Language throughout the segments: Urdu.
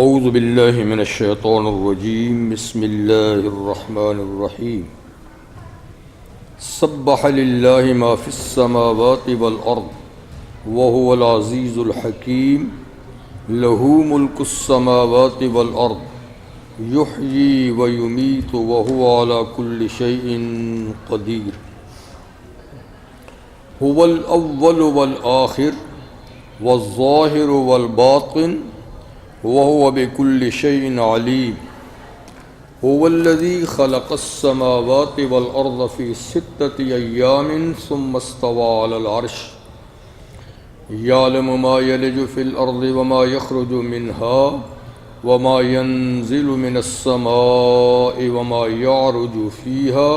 اعوذ باللہ من الشیطان الرجیم بسم اللہ الرحمن الرحیم سبح للہ ما فی السماوات والارض وهو العزیز الحکیم لہ ملک السماوات والارض یحیی ویمیت وهو علی کل شیء قدیر هو الاول والآخر والظاہر والباطن وهو بكل شيء عليم هو الذي خلق السماوات والأرض في 6 أيام ثم استوى على العرش يعلم ما يلج في الأرض وما يخرج منها وما ينزل من السماء وما يعرج فيها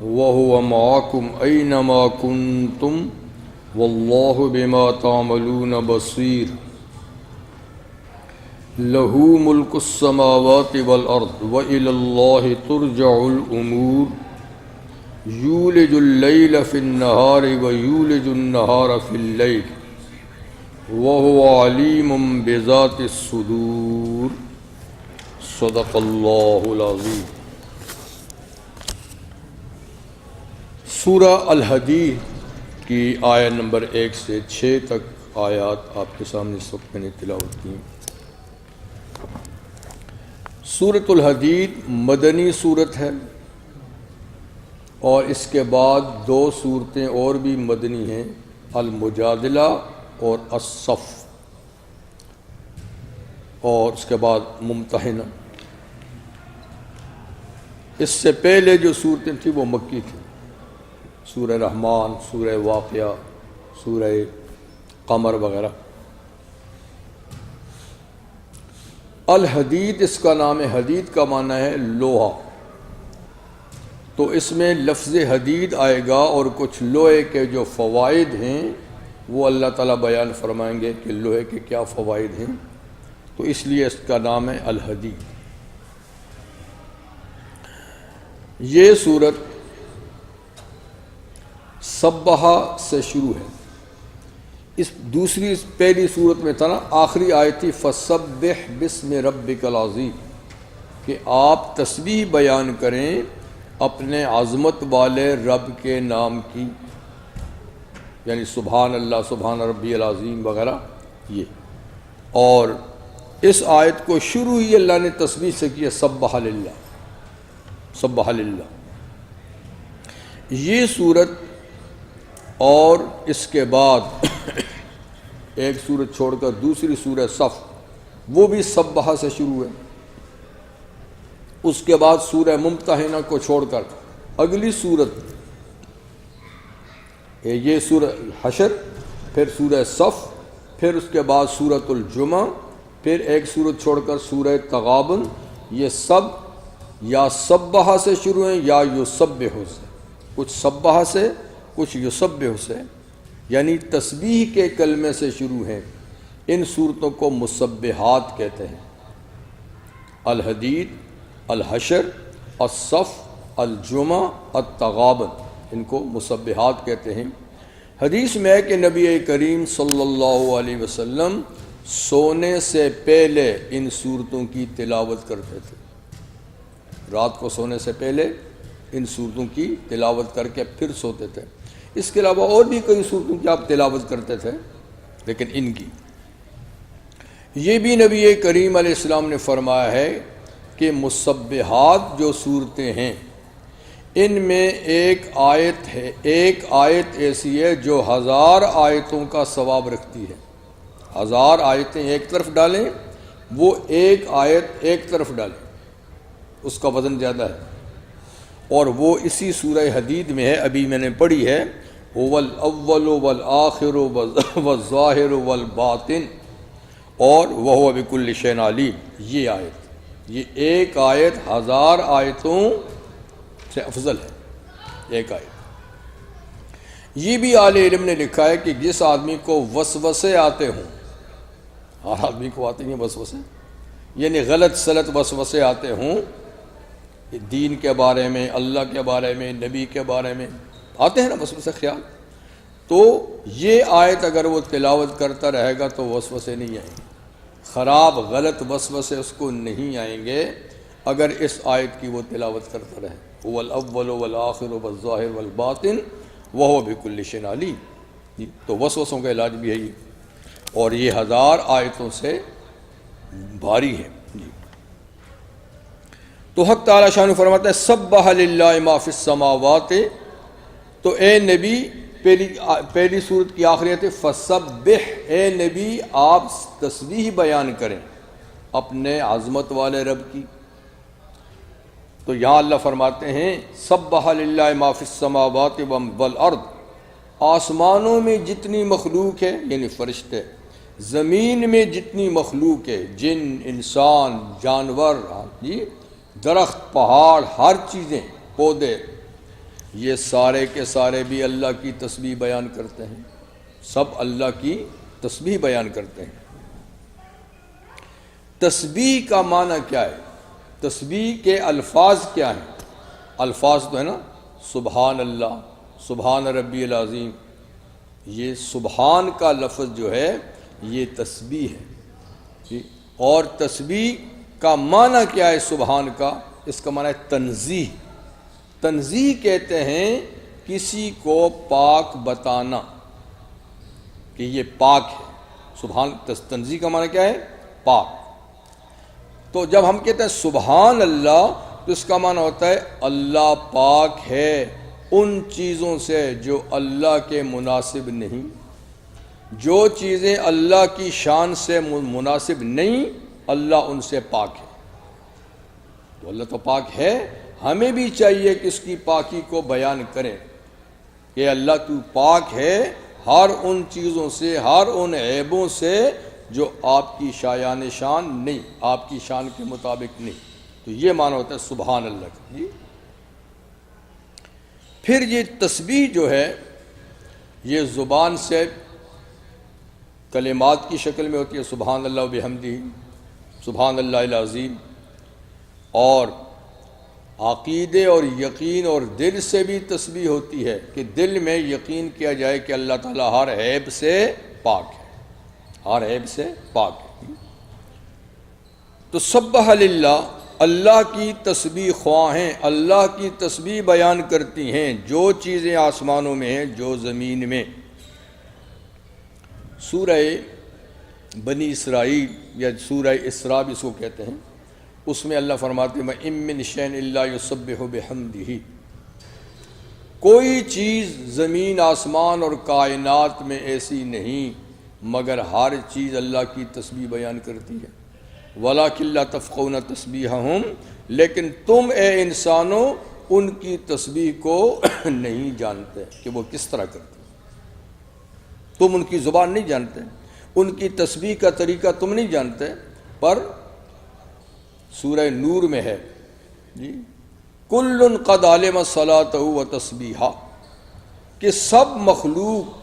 وهو معكم أينما كنتم والله بما تعملون بصير لہ ملک السماوات والارض وإلی اللہ ترجع الامور یولج اللیل فی النہار ویولج النہار فی اللیل وہو علیم بذات الصدور صدق اللہ العظیم۔ سورہ الحدید کی آیت نمبر 1 سے 6 تک آیات آپ کے سامنے اس وقت میں نے تلاوت کی۔ سورۃ الحدید مدنی سورت ہے اور اس کے بعد 2 سورتیں اور بھی مدنی ہیں، المجادلہ اور الصف، اور اس کے بعد ممتحنہ۔ اس سے پہلے جو صورتیں تھیں وہ مکی تھیں، سورہ رحمان، سورہ واقعہ، سورہ قمر وغیرہ۔ الحدید اس کا نام ہے، حدید کا معنی ہے لوہا، تو اس میں لفظ حدید آئے گا اور کچھ لوہے کے جو فوائد ہیں وہ اللہ تعالیٰ بیان فرمائیں گے کہ لوہے کے کیا فوائد ہیں، تو اس لیے اس کا نام ہے الحدید۔ یہ سورت سبح سے شروع ہے۔ اس پہلی صورت میں تھا نا، آخری آیت تھی فسبح بسم ربک العظیم، کہ آپ تسبیح بیان کریں اپنے عظمت والے رب کے نام کی، یعنی سبحان اللہ، سبحان ربی العظیم وغیرہ یہ۔ اور اس آیت کو شروع ہی اللہ نے تسبیح سے کیا، سبح للہ، سبح للہ۔ یہ صورت اور اس کے بعد ایک سورت چھوڑ کر دوسری سورہ صف، وہ بھی سبح سے شروع ہے۔ اس کے بعد سورہ ممتحنہ کو چھوڑ کر اگلی سورت یہ سورہ حشر، پھر سورہ صف، پھر اس کے بعد سورۃ الجمعہ، پھر ایک سورت چھوڑ کر سورہ تغابن۔ یہ سب یا سبح سے شروع ہیں یا یسبح سے، کچھ سبح سے کچھ یسبح سے، یعنی تسبیح کے کلمے سے شروع ہیں۔ ان صورتوں کو مسبحات کہتے ہیں، الحدید، الحشر، الصف، الجمعہ، التغابن، ان کو مسبحات کہتے ہیں۔ حدیث میں ہے کہ نبی کریم صلی اللہ علیہ وسلم سونے سے پہلے ان صورتوں کی تلاوت کرتے تھے، رات کو سونے سے پہلے ان صورتوں کی تلاوت کر کے پھر سوتے تھے۔ اس کے علاوہ اور بھی کئی صورتوں کی آپ تلاوت کرتے تھے، لیکن ان کی یہ بھی نبی کریم علیہ السلام نے فرمایا ہے کہ مسبحات جو صورتیں ہیں ان میں ایک آیت ایسی ہے جو 1000 آیتوں کا ثواب رکھتی ہے۔ 1000 آیتیں ایک طرف ڈالیں، وہ ایک آیت ایک طرف ڈالیں، اس کا وزن زیادہ ہے، اور وہ اسی سورہ حدید میں ہے، ابھی میں نے پڑھی ہے، هو الاول والآخر والظاہر والباطن اور وهو بكل شيء علیم۔ یہ آیت، یہ ایک آیت 1000 آیتوں سے افضل ہے، ایک آیت۔ یہ بھی اہل علم نے لکھا ہے کہ جس آدمی کو وسوسے آتے ہوں، ہر آدمی کو آتے ہیں وسوسے، یعنی غلط سلط وسوسے آتے ہوں دین کے بارے میں، اللہ کے بارے میں، نبی کے بارے میں آتے ہیں نا وسوسے خیال، تو یہ آیت اگر وہ تلاوت کرتا رہے گا تو وسوسے نہیں آئیں گے۔ خراب غلط وسوسے اس کو نہیں آئیں گے اگر اس آیت کی وہ تلاوت کرتا رہے. هو الاول والآخر والظاہر والباطن وهو بكل شيء علیم. تو وسوسوں کا علاج بھی ہے یہ، اور یہ 1000 آیتوں سے بھاری ہے. تو حق تعالیٰ شان فرماتا ہے سبح للہ ما فی السماوات. تو اے نبی پہلی سورت کی آخریت ہے فسبح، اے نبی آپ تسبیح بیان کریں اپنے عظمت والے رب کی. تو یہاں اللہ فرماتے ہیں سبح للہ ما فی السماوات والارض، آسمانوں میں جتنی مخلوق ہے یعنی فرشتے، زمین میں جتنی مخلوق ہے، جن، انسان، جانور، درخت، پہاڑ، ہر چیزیں، پودے، یہ سارے کے سارے بھی اللہ کی تسبیح بیان کرتے ہیں. سب اللہ کی تسبیح بیان کرتے ہیں. تسبیح کا معنی کیا ہے؟ تسبیح کے الفاظ کیا ہیں؟ الفاظ تو ہے نا سبحان اللہ، سبحان ربی العظیم. یہ سبحان کا لفظ جو ہے یہ تسبیح ہے. اور تسبیح کا معنی کیا ہے؟ سبحان کا اس کا معنی ہے تنزیہ. تنزیہ کہتے ہیں کسی کو پاک بتانا کہ یہ پاک ہے. سبحان تنزیہ کا معنی کیا ہے؟ پاک. تو جب ہم کہتے ہیں سبحان اللہ تو اس کا معنی ہوتا ہے اللہ پاک ہے ان چیزوں سے جو اللہ کے مناسب نہیں. جو چیزیں اللہ کی شان سے مناسب نہیں اللہ ان سے پاک ہے. تو اللہ تو پاک ہے، ہمیں بھی چاہیے کہ اس کی پاکی کو بیان کریں کہ اللہ تو پاک ہے ہر ان چیزوں سے، ہر ان عیبوں سے جو آپ کی شایان شان نہیں، آپ کی شان کے مطابق نہیں. تو یہ معنی ہوتا ہے سبحان اللہ کا. پھر یہ تسبیح جو ہے یہ زبان سے کلمات کی شکل میں ہوتی ہے، سبحان اللہ و بحمدہ، سبحان اللہ العظیم. اور عقیدے اور یقین اور دل سے بھی تسبیح ہوتی ہے کہ دل میں یقین کیا جائے کہ اللہ تعالیٰ ہر عیب سے پاک ہے، ہر عیب سے پاک ہے. تو سبح للہ، اللہ کی تسبیح خواہیں، اللہ کی تسبیح بیان کرتی ہیں جو چیزیں آسمانوں میں ہیں، جو زمین میں. سورہ بنی اسرائیل یا سورہ اسراء بھی اس کو کہتے ہیں، اس میں اللہ فرماتے ہیں وَإِن مِّن شَيْءٍ إِلَّا يُسَبِّحُ بِحَمْدِهِ. کوئی چیز زمین، آسمان اور کائنات میں ایسی نہیں مگر ہر چیز اللہ کی تسبیح بیان کرتی ہے. وَلَٰكِن لَّا تَفْقَهُونَ تَسْبِيحَهُمْ، لیکن تم اے انسانوں ان کی تسبیح کو نہیں جانتے کہ وہ کس طرح کرتے ہیں. تم ان کی زبان نہیں جانتے، ان کی تسبیح کا طریقہ تم نہیں جانتے. پر سورہ نور میں ہے کل قد علم صلاتہ و تسبیحہ، کہ سب مخلوق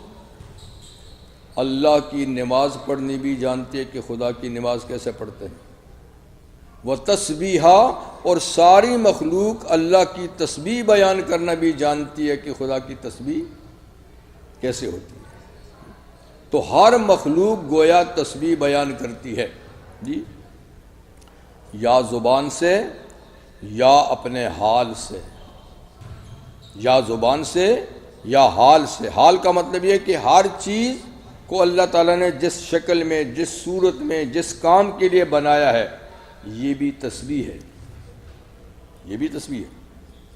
اللہ کی نماز پڑھنی بھی جانتی ہے کہ خدا کی نماز کیسے پڑھتے ہیں، وہ تسبیحہ، اور ساری مخلوق اللہ کی تسبیح بیان کرنا بھی جانتی ہے کہ خدا کی تسبیح کیسے ہوتی ہے. تو ہر مخلوق گویا تسبیح بیان کرتی ہے یا زبان سے یا اپنے حال سے، یا زبان سے یا حال سے. حال کا مطلب یہ کہ ہر چیز کو اللہ تعالیٰ نے جس شکل میں، جس صورت میں، جس کام کے لیے بنایا ہے یہ بھی تسبیح ہے، یہ بھی تسبیح ہے.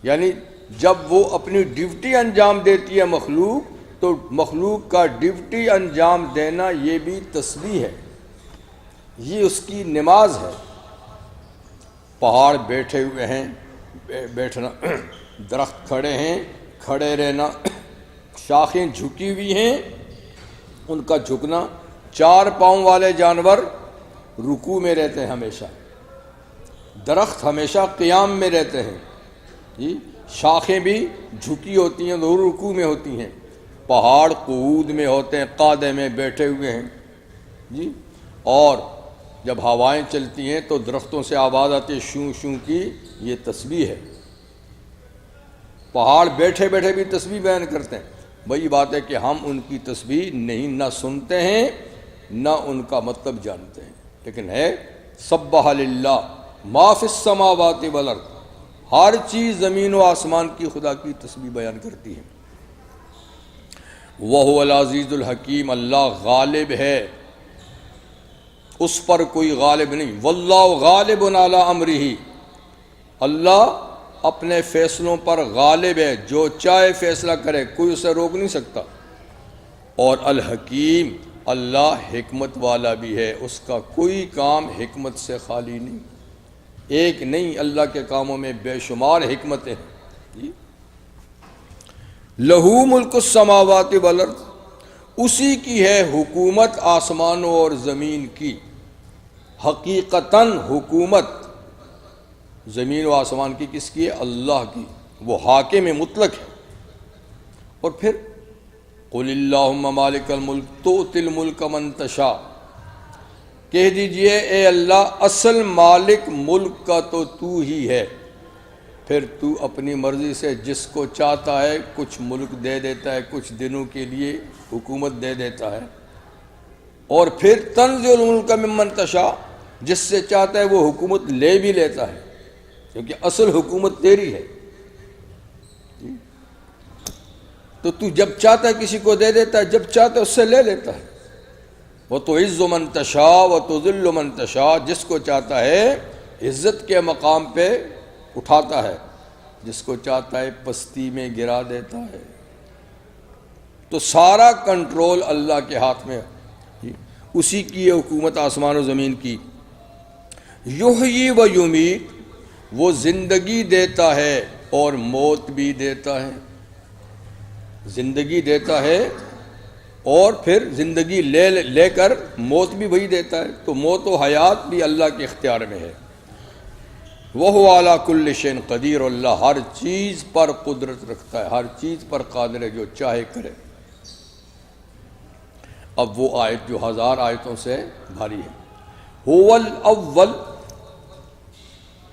یعنی جب وہ اپنی ڈیوٹی انجام دیتی ہے مخلوق، تو مخلوق کا ڈیوٹی انجام دینا یہ بھی تسبیح ہے، یہ اس کی نماز ہے. پہاڑ بیٹھے ہوئے ہیں، بیٹھنا، درخت کھڑے ہیں، کھڑے رہنا، شاخیں جھکی ہوئی ہیں، ان کا جھکنا. 4 پاؤں والے جانور رکوع میں رہتے ہیں ہمیشہ، درخت ہمیشہ قیام میں رہتے ہیں، شاخیں بھی جھکی ہوتی ہیں، دونوں رکوع میں ہوتی ہیں. پہاڑ قعود میں ہوتے ہیں، قاعدے میں بیٹھے ہوئے ہیں اور جب ہوائیں چلتی ہیں تو درختوں سے آواز آتی ہے شوں شوں کی، یہ تسبیح ہے. پہاڑ بیٹھے بیٹھے بھی تسبیح بیان کرتے ہیں. وہی بات ہے کہ ہم ان کی تسبیح نہیں نہ سنتے ہیں نہ ان کا مطلب جانتے ہیں. لیکن ہے سبح للہ ما فی السماوات والارض، ہر چیز زمین و آسمان کی خدا کی تسبیح بیان کرتی ہے۔ وَهُوَ الْعَزِيزُ الْحَكِيمُ، اللہ غالب ہے، اس پر کوئی غالب نہیں۔ وَاللَّهُ غَالِبٌ عَلَىٰ أَمْرِهِ، اللہ اپنے فیصلوں پر غالب ہے، جو چاہے فیصلہ کرے کوئی اسے روک نہیں سکتا۔ اور الحکیم، اللہ حکمت والا بھی ہے، اس کا کوئی کام حکمت سے خالی نہیں، ایک نہیں، اللہ کے کاموں میں بے شمار حکمتیں ہیں۔ لہو ملک السماوات والارض، اسی کی ہے حکومت آسمانوں اور زمین کی۔ حقیقتاً حکومت زمین و آسمان کی کس کی ہے؟ اللہ کی، وہ حاکم مطلق ہے۔ اور پھر قل اللہم مالک الملک تؤتی الملک من تشاء، کہہ دیجئے اے اللہ اصل مالک ملک کا تو ہی ہے، پھر تو اپنی مرضی سے جس کو چاہتا ہے کچھ ملک دے دیتا ہے، کچھ دنوں کے لیے حکومت دے دیتا ہے، اور پھر تنزع الملک ممن تشاء، جس سے چاہتا ہے وہ حکومت لے بھی لیتا ہے، کیونکہ اصل حکومت تیری ہے۔ تو جب چاہتا ہے کسی کو دے دیتا ہے، جب چاہتا ہے اس سے لے لیتا ہے۔ وَتُعِزُّ مَن تَشَاءُ وَتُذِلُّ مَن تَشَاءُ، جس کو چاہتا ہے عزت کے مقام پہ اٹھاتا ہے، جس کو چاہتا ہے پستی میں گرا دیتا ہے۔ تو سارا کنٹرول اللہ کے ہاتھ میں ہے، اسی کی حکومت آسمان و زمین کی۔ یحیی و یمیت، وہ زندگی دیتا ہے اور موت بھی دیتا ہے، زندگی دیتا ہے اور پھر زندگی لے کر موت بھی وہی دیتا ہے، تو موت و حیات بھی اللہ کے اختیار میں ہے۔ وَهُوَ عَلَىٰ كُلِّ شَيْءٍ قدیر، اللہ ہر چیز پر قدرت رکھتا ہے، ہر چیز پر قادر ہے، جو چاہے کرے۔ اب وہ آیت جو 1000 آیتوں سے بھاری ہے، هُوَ الْأَوَّلُ،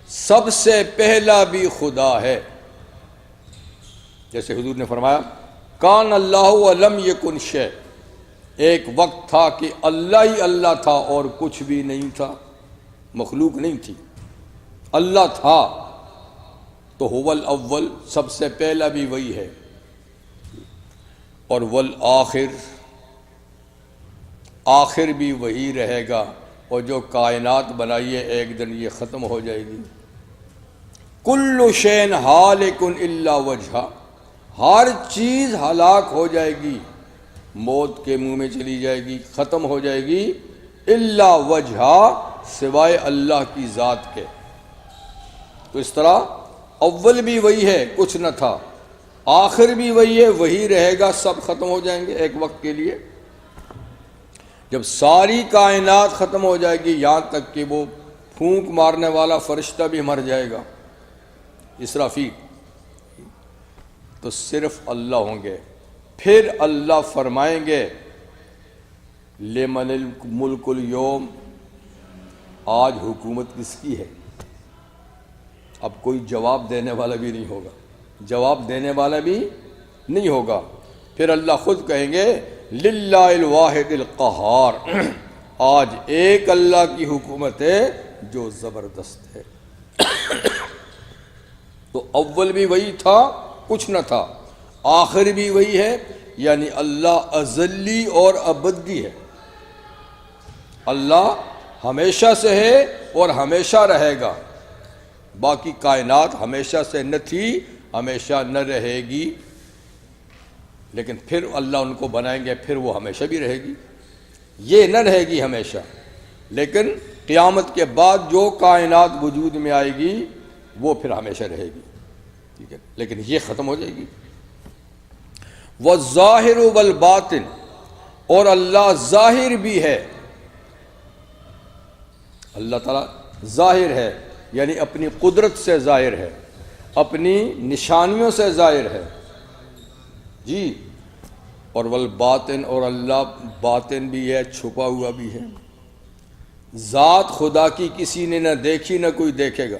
سب سے پہلا بھی خدا ہے، جیسے حضور نے فرمایا کان اللہ ولم یکن شیء، ایک وقت تھا کہ اللہ ہی اللہ تھا اور کچھ بھی نہیں تھا، مخلوق نہیں تھی، اللہ تھا۔ تو هو الاول، سب سے پہلا بھی وہی ہے، اور والآخر، آخر بھی وہی رہے گا، اور جو کائنات بنائی ہے ایک دن یہ ختم ہو جائے گی۔ کل شیء ہالک الا وجہہ، ہر چیز ہلاک ہو جائے گی، موت کے منہ میں چلی جائے گی، ختم ہو جائے گی، الا وجہہ، سوائے اللہ کی ذات کے۔ تو اس طرح اول بھی وہی ہے، کچھ نہ تھا، آخر بھی وہی ہے، وہی رہے گا، سب ختم ہو جائیں گے ایک وقت کے لیے۔ جب ساری کائنات ختم ہو جائے گی، یہاں تک کہ وہ پھونک مارنے والا فرشتہ بھی مر جائے گا، اسرافیل، تو صرف اللہ ہوں گے۔ پھر اللہ فرمائیں گے لمن الملک اليوم، آج حکومت کس کی ہے؟ اب کوئی جواب دینے والا بھی نہیں ہوگا، جواب دینے والا بھی نہیں ہوگا۔ پھر اللہ خود کہیں گے للہ الواحد القہار، آج ایک اللہ کی حکومت ہے جو زبردست ہے۔ تو اول بھی وہی تھا، کچھ نہ تھا، آخر بھی وہی ہے، یعنی اللہ ازلی اور ابدی ہے، اللہ ہمیشہ سے ہے اور ہمیشہ رہے گا، باقی کائنات ہمیشہ سے نہ تھی، ہمیشہ نہ رہے گی، لیکن پھر اللہ ان کو بنائیں گے، پھر وہ ہمیشہ بھی رہے گی۔ یہ نہ رہے گی ہمیشہ، لیکن قیامت کے بعد جو کائنات وجود میں آئے گی وہ پھر ہمیشہ رہے گی، ٹھیک ہے، لیکن یہ ختم ہو جائے گی۔ والظاہر والباطن، اور اللہ ظاہر بھی ہے، اللہ تعالیٰ ظاہر ہے، یعنی اپنی قدرت سے ظاہر ہے، اپنی نشانیوں سے ظاہر ہے جی، اور والباطن، اور اللہ باطن بھی ہے، چھپا ہوا بھی ہے۔ ذات خدا کی کسی نے نہ دیکھی نہ کوئی دیکھے گا،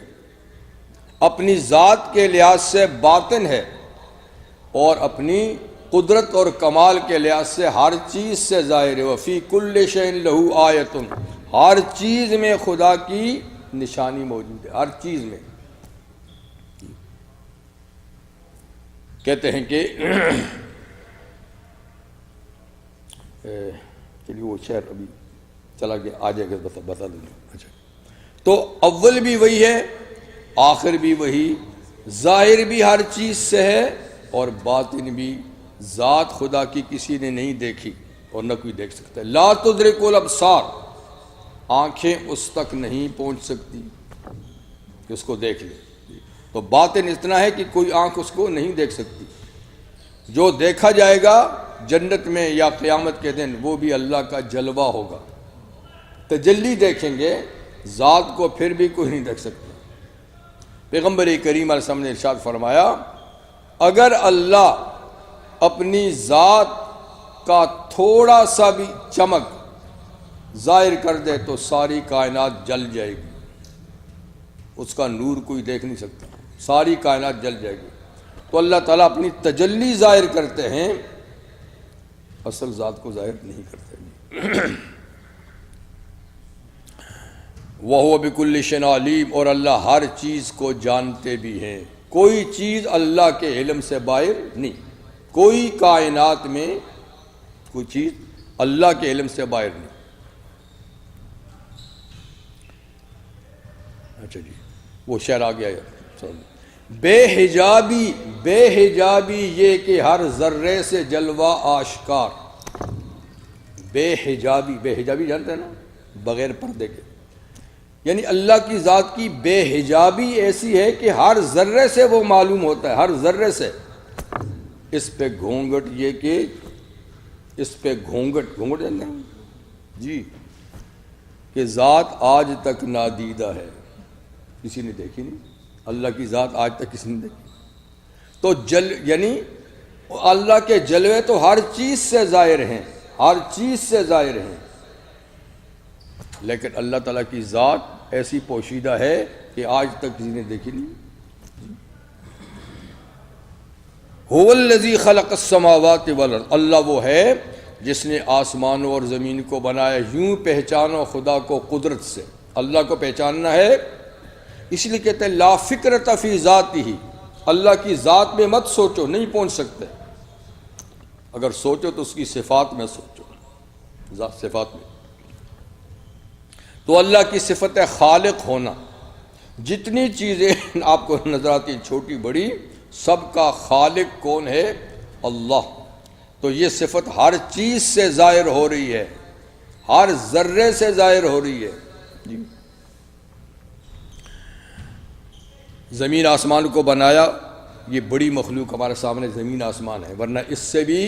اپنی ذات کے لحاظ سے باطن ہے، اور اپنی قدرت اور کمال کے لحاظ سے ہر چیز سے ظاہر ہے۔ وفی کل شیء لہ آیۃ، ہر چیز میں خدا کی نشانی موجود ہے، ہر چیز میں. کہتے ہیں کہ چلیے وہ شعر ابھی چلا گیا، آ جائے گا بتا دوں گا. اچھا، تو اول بھی وہی ہے، آخر بھی وہی، ظاہر بھی ہر چیز سے ہے اور باطن بھی. ذات خدا کی کسی نے نہیں دیکھی اور نہ کوئی دیکھ سکتا ہے. لا تدرک الابصار، آنکھیں اس تک نہیں پہنچ سکتی کہ اس کو دیکھ لے. تو باطن اتنا ہے کہ کوئی آنکھ اس کو نہیں دیکھ سکتی. جو دیکھا جائے گا جنت میں یا قیامت کے دن وہ بھی اللہ کا جلوہ ہوگا، تجلی دیکھیں گے، ذات کو پھر بھی کوئی نہیں دیکھ سکتا. پیغمبر کریم علیہ السلام نے ارشاد فرمایا، اگر اللہ اپنی ذات کا تھوڑا سا بھی چمک ظاہر کر دے تو ساری کائنات جل جائے گی. اس کا نور کوئی دیکھ نہیں سکتا، ساری کائنات جل جائے گی. تو اللہ تعالیٰ اپنی تجلی ظاہر کرتے ہیں، اصل ذات کو ظاہر نہیں کرتے. وَهُوَ بِكُلِّ شَيْءٍ عَلِيمٌ، اور اللہ ہر چیز کو جانتے بھی ہیں. کوئی چیز اللہ کے علم سے باہر نہیں، کوئی کائنات میں کوئی چیز اللہ کے علم سے باہر نہیں. اچھا جی، وہ شعر آ گیا ہے. بے حجابی یہ کہ ہر ذرے سے جلوہ آشکار. بے حجابی جانتے ہیں نا، بغیر پردے کے. یعنی اللہ کی ذات کی بے حجابی ایسی ہے کہ ہر ذرے سے وہ معلوم ہوتا ہے، ہر ذرے سے. اس پہ گھونگٹ، یہ کہ اس پہ گھونگٹ جانتے ہیں جی، کہ ذات آج تک نادیدہ ہے، کسی نے دیکھی نہیں. اللہ کی ذات آج تک کسی نے دیکھی. تو یعنی اللہ کے جلوے تو ہر چیز سے ظاہر ہیں، ہر چیز سے ظاہر ہیں، لیکن اللہ تعالیٰ کی ذات ایسی پوشیدہ ہے کہ آج تک کسی نے دیکھی نہیں. هو الذی خلق السماوات والارض، اللہ وہ ہے جس نے آسمانوں اور زمین کو بنایا. یوں پہچانو خدا کو قدرت سے. اللہ کو پہچاننا ہے، اس لیے کہتے ہیں لا فکرۃ فی ذاتہ، اللہ کی ذات میں مت سوچو، نہیں پہنچ سکتے. اگر سوچو تو اس کی صفات میں سوچو، ذات صفات میں. تو اللہ کی صفت ہے خالق ہونا. جتنی چیزیں آپ کو نظر آتی ہیں چھوٹی بڑی، سب کا خالق کون ہے؟ اللہ. تو یہ صفت ہر چیز سے ظاہر ہو رہی ہے، ہر ذرے سے ظاہر ہو رہی ہے جی. زمین آسمان کو بنایا، یہ بڑی مخلوق ہمارے سامنے زمین آسمان ہے، ورنہ اس سے بھی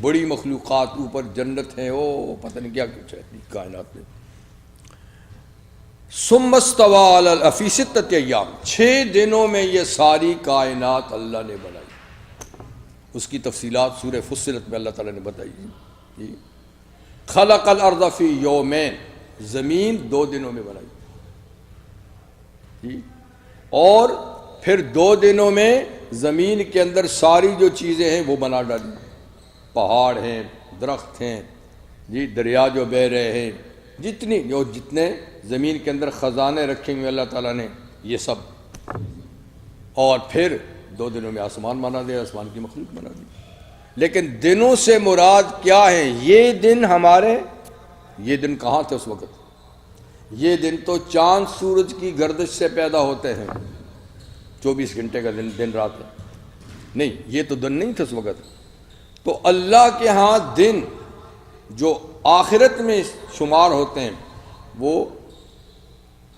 بڑی مخلوقات اوپر جنت ہیں، وہ پتہ نہیں کیا کچھ ہے کائنات میں. ثم استوى على الارض في 6 ایام، 6 دنوں میں یہ ساری کائنات اللہ نے بنائی. اس کی تفصیلات سورہ فصلت میں اللہ تعالیٰ نے بتائی جی. خلق الارض فی یومین، زمین 2 دنوں میں بنائی جی. اور پھر 2 دنوں میں زمین کے اندر ساری جو چیزیں ہیں وہ بنا ڈالی. پہاڑ ہیں، درخت ہیں جی، دریا جو بہہ رہے ہیں، جتنے زمین کے اندر خزانے رکھے ہوئے اللہ تعالیٰ نے، یہ سب. اور پھر 2 دنوں میں آسمان بنا دیا، آسمان کی مخلوق بنا دی. لیکن دنوں سے مراد کیا ہے؟ یہ دن ہمارے، یہ دن کہاں تھے اس وقت؟ یہ دن تو چاند سورج کی گردش سے پیدا ہوتے ہیں. 24 گھنٹے کا دن رات ہے. نہیں، یہ تو دن نہیں تھے اس وقت. تو اللہ کے ہاں دن جو آخرت میں شمار ہوتے ہیں وہ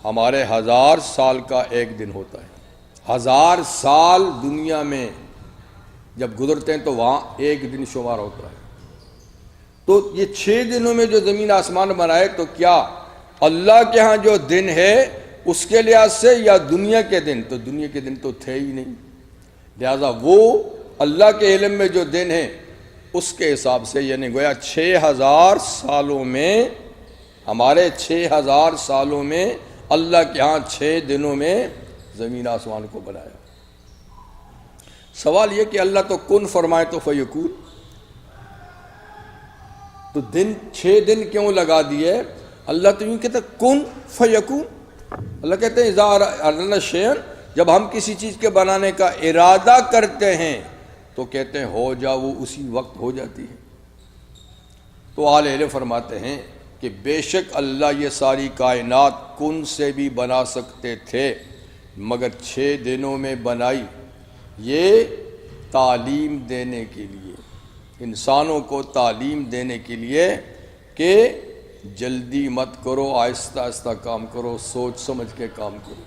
ہمارے 1000 سال کا ایک دن ہوتا ہے. 1000 سال دنیا میں جب گزرتے ہیں تو وہاں ایک دن شمار ہوتا ہے. تو یہ 6 دنوں میں جو زمین آسمان بنائے، تو کیا اللہ کے ہاں جو دن ہے اس کے لحاظ سے یا دنیا کے دن؟ تو دنیا کے دن تو تھے ہی نہیں. لہذا وہ اللہ کے علم میں جو دن ہیں اس کے حساب سے، یعنی گویا 6000 سالوں میں، ہمارے 6000 سالوں میں اللہ کے ہاں 6 دنوں میں زمین آسمان کو بنایا. سوال یہ کہ اللہ تو کن فرمائے تو فیکون، تو 6 دن کیوں لگا دیے؟ اللہ تو یوں کہتا ہے کن فیکون. اللہ کہتے ہیں اذا اردنا شیئن، جب ہم کسی چیز کے بنانے کا ارادہ کرتے ہیں تو کہتے ہیں ہو جا، وہ اسی وقت ہو جاتی ہے. تو اہل علم فرماتے ہیں کہ بے شک اللہ یہ ساری کائنات کن سے بھی بنا سکتے تھے، مگر 6 دنوں میں بنائی، یہ تعلیم دینے کے لیے، انسانوں کو تعلیم دینے کے لیے کہ جلدی مت کرو، آہستہ آہستہ کام کرو، سوچ سمجھ کے کام کرو.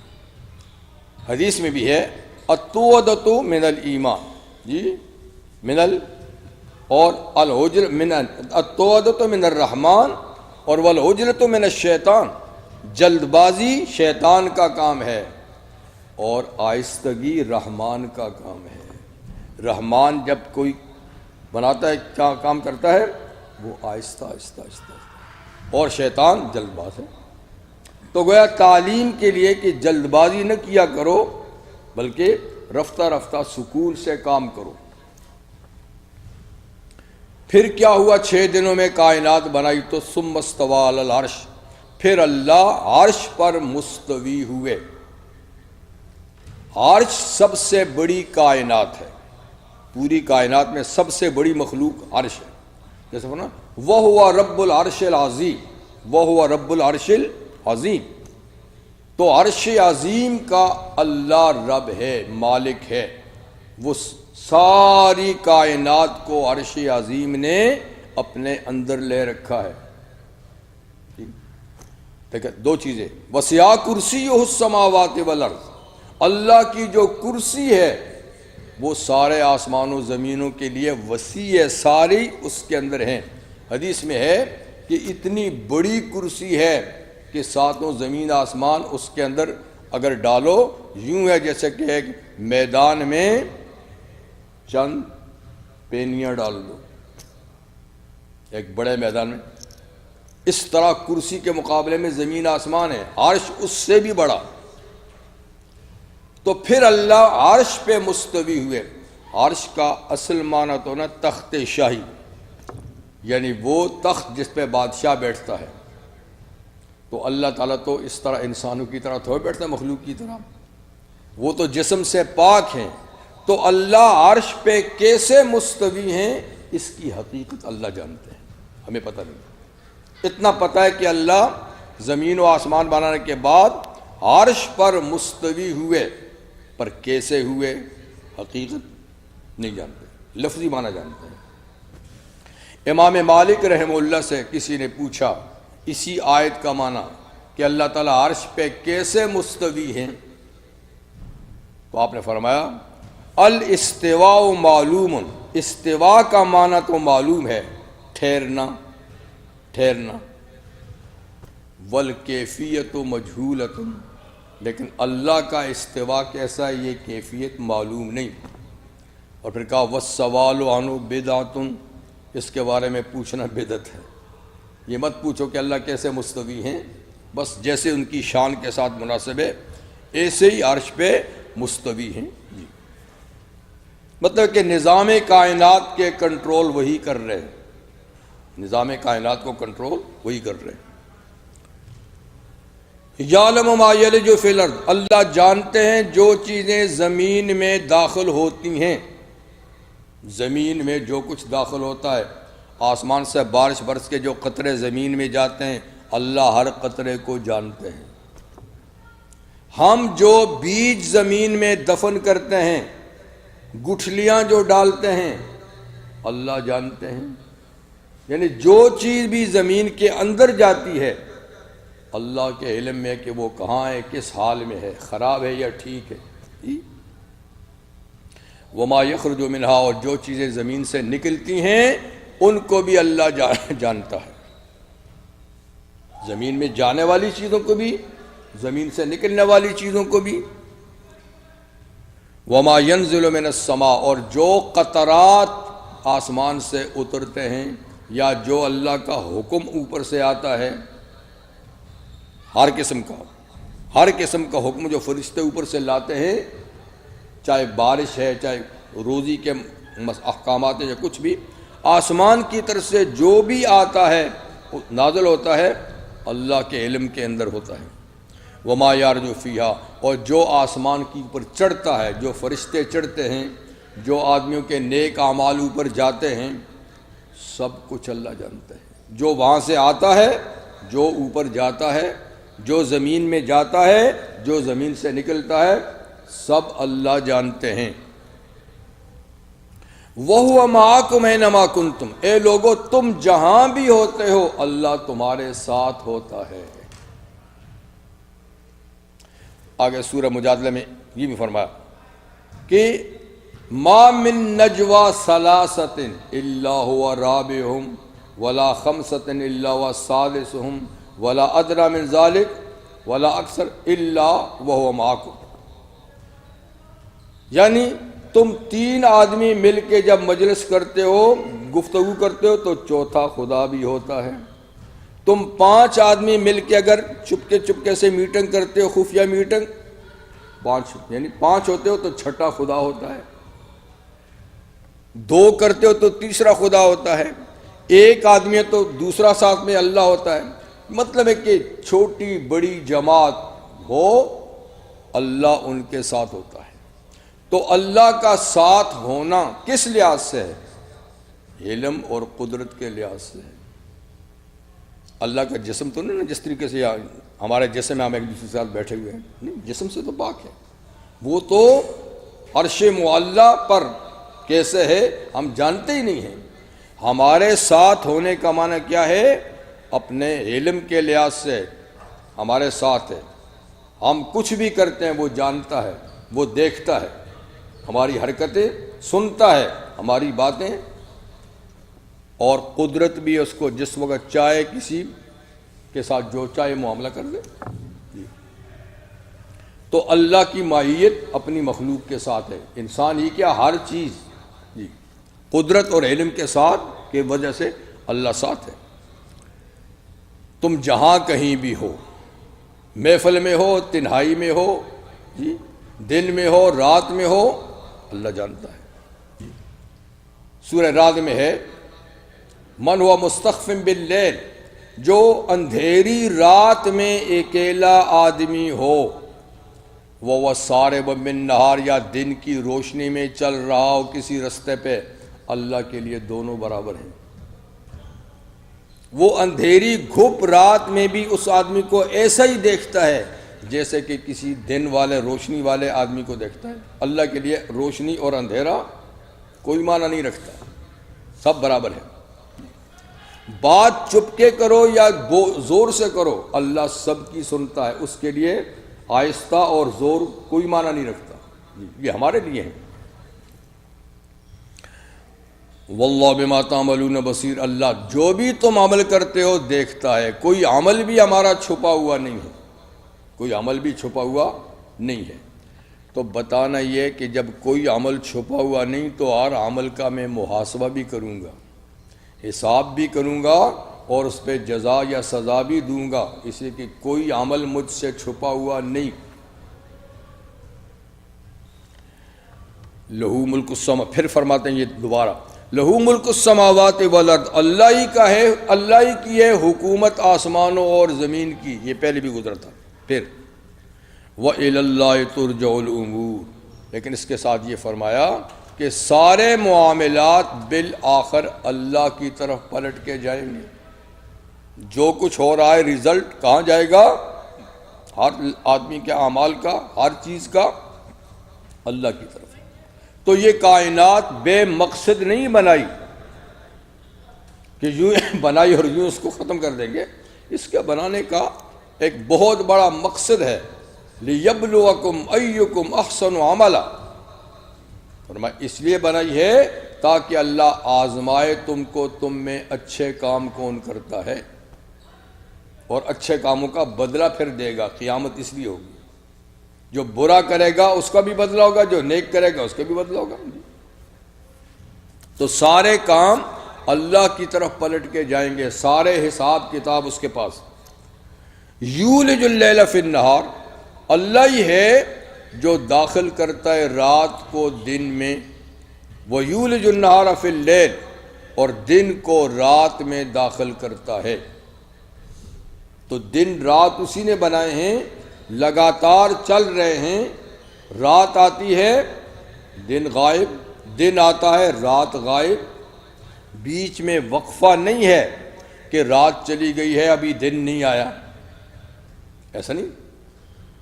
حدیث میں بھی ہے التودۃ من الایمان، جی من اور الحجر من التودۃ من الرحمن اور والحجرۃ من الشیطان، جلد بازی شیطان کا کام ہے اور آہستگی رحمان کا کام ہے. رحمان جب کوئی بناتا ہے، کیا کام کرتا ہے، وہ آہستہ آہستہ آہستہ، اور شیطان جلد باز ہے. تو گویا تعلیم کے لیے کہ جلد بازی نہ کیا کرو، بلکہ رفتہ رفتہ سکون سے کام کرو. پھر کیا ہوا، 6 دنوں میں کائنات بنائی تو ثم استوی علی العرش، پھر اللہ عرش پر مستوی ہوئے. عرش سب سے بڑی کائنات ہے، پوری کائنات میں سب سے بڑی مخلوق عرش ہے. جیسے نا وَهُوَ رَبُّ الْعَرْشِ الْعَظِيمِ، وَهُوَ رَبُّ الْعَرْشِ الْعَظِيمِ. تو عرش عظیم کا اللہ رب ہے، مالک ہے. وہ ساری کائنات کو عرش عظیم نے اپنے اندر لے رکھا ہے. دیکھیں 2 چیزیں، وسع کرسیہ السماوات والارض، اللہ کی جو کرسی ہے وہ سارے آسمان و زمینوں کے لیے وسیع ہے، ساری اس کے اندر ہیں. حدیث میں ہے کہ اتنی بڑی کرسی ہے کہ 7 زمین آسمان اس کے اندر اگر ڈالو یوں ہے جیسے کہ ایک میدان میں چند پینیاں ڈال دو ایک بڑے میدان میں. اس طرح کرسی کے مقابلے میں زمین آسمان ہے، عرش اس سے بھی بڑا. تو پھر اللہ عرش پہ مستوی ہوئے. عرش کا اصل معنی تو نا تخت شاہی، یعنی وہ تخت جس پہ بادشاہ بیٹھتا ہے. تو اللہ تعالیٰ تو اس طرح انسانوں کی طرح تھوڑا بیٹھتا ہے، مخلوق کی طرح، وہ تو جسم سے پاک ہیں. تو اللہ عرش پہ کیسے مستوی ہیں اس کی حقیقت اللہ جانتے ہیں، ہمیں پتہ نہیں. اتنا پتہ ہے کہ اللہ زمین و آسمان بنانے کے بعد عرش پر مستوی ہوئے، پر کیسے ہوئے حقیقت نہیں جانتے، لفظی معنی جانتے ہیں. امام مالک رحمہ اللہ سے کسی نے پوچھا اسی آیت کا معنی کہ اللہ تعالیٰ عرش پہ کیسے مستوی ہیں، تو آپ نے فرمایا الاستواء معلوم، استواء کا معنی تو معلوم ہے، ٹھہرنا ٹھہرنا، والکیفیت مجہولۃ، لیکن اللہ کا استواء کیسا ہے یہ کیفیت معلوم نہیں. اور پھر کہا والسوال عنہ بدعۃ، اس کے بارے میں پوچھنا بدعت ہے. یہ مت پوچھو کہ اللہ کیسے مستوی ہیں، بس جیسے ان کی شان کے ساتھ مناسب ہے ایسے ہی عرش پہ مستوی ہیں. جی مطلب کہ نظام کائنات کے کنٹرول وہی کر رہے ہیں، نظام کائنات کو کنٹرول وہی کر رہے ہیں. یعلم ما یلج فی الارض، اللہ جانتے ہیں جو چیزیں زمین میں داخل ہوتی ہیں. زمین میں جو کچھ داخل ہوتا ہے، آسمان سے بارش برس کے جو قطرے زمین میں جاتے ہیں، اللہ ہر قطرے کو جانتے ہیں. ہم جو بیج زمین میں دفن کرتے ہیں، گٹھلیاں جو ڈالتے ہیں، اللہ جانتے ہیں. یعنی جو چیز بھی زمین کے اندر جاتی ہے اللہ کے علم میں کہ وہ کہاں ہے، کس حال میں ہے، خراب ہے یا ٹھیک ہے. وما یخرج منہا، اور جو چیزیں زمین سے نکلتی ہیں ان کو بھی اللہ جانتا ہے. زمین میں جانے والی چیزوں کو بھی، زمین سے نکلنے والی چیزوں کو بھی. وما ينزل من السماء، اور جو قطرات آسمان سے اترتے ہیں یا جو اللہ کا حکم اوپر سے آتا ہے، ہر قسم کا حکم جو فرشتے اوپر سے لاتے ہیں، چاہے بارش ہے، چاہے روزی کے احکامات ہیں، یا کچھ بھی آسمان کی طرف سے جو بھی آتا ہے نازل ہوتا ہے، اللہ کے علم کے اندر ہوتا ہے۔ وما یارج فیہا، اور جو آسمان کی اوپر چڑھتا ہے، جو فرشتے چڑھتے ہیں، جو آدمیوں کے نیک اعمال اوپر جاتے ہیں، سب کچھ اللہ جانتا ہے۔ جو وہاں سے آتا ہے، جو اوپر جاتا ہے، جو زمین میں جاتا ہے، جو زمین سے نکلتا ہے، سب اللہ جانتے ہیں۔ وَهُوَ مَعَكُمْ أَيْنَمَا كُنْتُمْ، اے لوگو تم جہاں بھی ہوتے ہو اللہ تمہارے ساتھ ہوتا ہے۔ آگے سورہ مجادلہ میں یہ بھی فرمایا کہ ما من نجوا ثلاثۃ الا هو رابعهم ولا خمسۃ الا هو سادسهم ولا ادنى من ذلك ولا اکثر الا وهو معكم، یعنی تم 3 آدمی مل کے جب مجلس کرتے ہو، گفتگو کرتے ہو، تو چوتھا خدا بھی ہوتا ہے۔ تم 5 آدمی مل کے اگر چپکے سے میٹنگ کرتے ہو، خفیہ میٹنگ، 5 یعنی 5 ہوتے ہو تو چھٹا خدا ہوتا ہے، 2 کرتے ہو تو تیسرا خدا ہوتا ہے، 1 آدمی ہے تو دوسرا ساتھ میں اللہ ہوتا ہے۔ مطلب ہے کہ چھوٹی بڑی جماعت ہو، اللہ ان کے ساتھ ہوتا ہے۔ تو اللہ کا ساتھ ہونا کس لحاظ سے ہے؟ علم اور قدرت کے لحاظ سے ہے۔ اللہ کا جسم تو نہیں نا جس طریقے سے ہمارے جسم میں ہم ایک دوسرے کے ساتھ بیٹھے ہوئے ہیں، نہیں، جسم سے تو پاک ہے، وہ تو عرش معلیٰ پر کیسے ہے ہم جانتے ہی نہیں ہیں۔ ہمارے ساتھ ہونے کا معنی کیا ہے؟ اپنے علم کے لحاظ سے ہمارے ساتھ ہے، ہم کچھ بھی کرتے ہیں وہ جانتا ہے، وہ دیکھتا ہے، ہماری حرکتیں سنتا ہے، ہماری باتیں، اور قدرت بھی اس کو جس وقت چاہے کسی کے ساتھ جو چاہے معاملہ کر دے۔ تو اللہ کی ماہیت اپنی مخلوق کے ساتھ ہے، انسان ہی کیا ہر چیز قدرت اور علم کے ساتھ کی وجہ سے اللہ ساتھ ہے۔ تم جہاں کہیں بھی ہو، محفل میں ہو، تنہائی میں ہو، دن میں ہو، رات میں ہو، اللہ جانتا ہے۔ سورہ رعد میں ہے من ہوا مستخفٍ باللیل، جو اندھیری رات میں اکیلا آدمی ہو، وہ سارب بالنہار، یا دن کی روشنی میں چل رہا ہو کسی رستے پہ، اللہ کے لیے دونوں برابر ہیں۔ وہ اندھیری گھپ رات میں بھی اس آدمی کو ایسا ہی دیکھتا ہے جیسے کہ کسی دن والے روشنی والے آدمی کو دیکھتا ہے۔ اللہ کے لیے روشنی اور اندھیرا کوئی معنی نہیں رکھتا، سب برابر ہے۔ بات چپ کے کرو یا زور سے کرو، اللہ سب کی سنتا ہے، اس کے لیے آہستہ اور زور کوئی معنی نہیں رکھتا، یہ ہمارے لیے ہے۔ واللہ بما تعملون بصیر، اللہ جو بھی تم عمل کرتے ہو دیکھتا ہے۔ کوئی عمل بھی ہمارا چھپا ہوا نہیں ہے، کوئی عمل بھی چھپا ہوا نہیں ہے۔ تو بتانا یہ کہ جب کوئی عمل چھپا ہوا نہیں تو ہر عمل کا میں محاسبہ بھی کروں گا، حساب بھی کروں گا، اور اس پہ جزا یا سزا بھی دوں گا، اس لیے کہ کوئی عمل مجھ سے چھپا ہوا نہیں۔ لہو ملک السما، پھر فرماتے ہیں یہ دوبارہ، لہو ملک السماوات والارض، اللہ ہی کا ہے، اللہ ہی کی ہے حکومت آسمانوں اور زمین کی، یہ پہلے بھی گزرا تھا۔ پھر وَإِلَى اللَّهِ تُرْجَعُ الْأُمُورُ، لیکن اس کے ساتھ یہ فرمایا کہ سارے معاملات بالآخر اللہ کی طرف پلٹ کے جائیں گے۔ جو کچھ ہو رہا ہے رزلٹ کہاں جائے گا؟ ہر آدمی کے اعمال کا، ہر چیز کا اللہ کی طرف۔ تو یہ کائنات بے مقصد نہیں بنائی کہ یوں بنائی اور یوں اس کو ختم کر دیں گے، اس کے بنانے کا ایک بہت بڑا مقصد ہے، لِيَبْلُوَكُمْ أَيُّكُمْ أَحْسَنُ عَمَلًا، فرمایا اس لیے بنائی ہے تاکہ اللہ آزمائے تم کو، تم میں اچھے کام کون کرتا ہے، اور اچھے کاموں کا بدلہ پھر دے گا۔ قیامت اس لیے ہوگی، جو برا کرے گا اس کا بھی بدلہ ہوگا، جو نیک کرے گا اس کا بھی بدلہ ہوگا۔ تو سارے کام اللہ کی طرف پلٹ کے جائیں گے، سارے حساب کتاب اس کے پاس۔ یولج اللیل فی النہار، اللہ ہی ہے جو داخل کرتا ہے رات کو دن میں، وَیُولِجُ النَّہَارَ فِی اللیل، اور دن کو رات میں داخل کرتا ہے۔ تو تو دن رات اسی نے بنائے ہیں، لگاتار چل رہے ہیں. رات آتی ہے دن غائب، دن آتا ہے رات غائب. بیچ میں وقفہ نہیں ہے کہ رات چلی گئی ہے ابھی دن نہیں آیا، ایسا نہیں.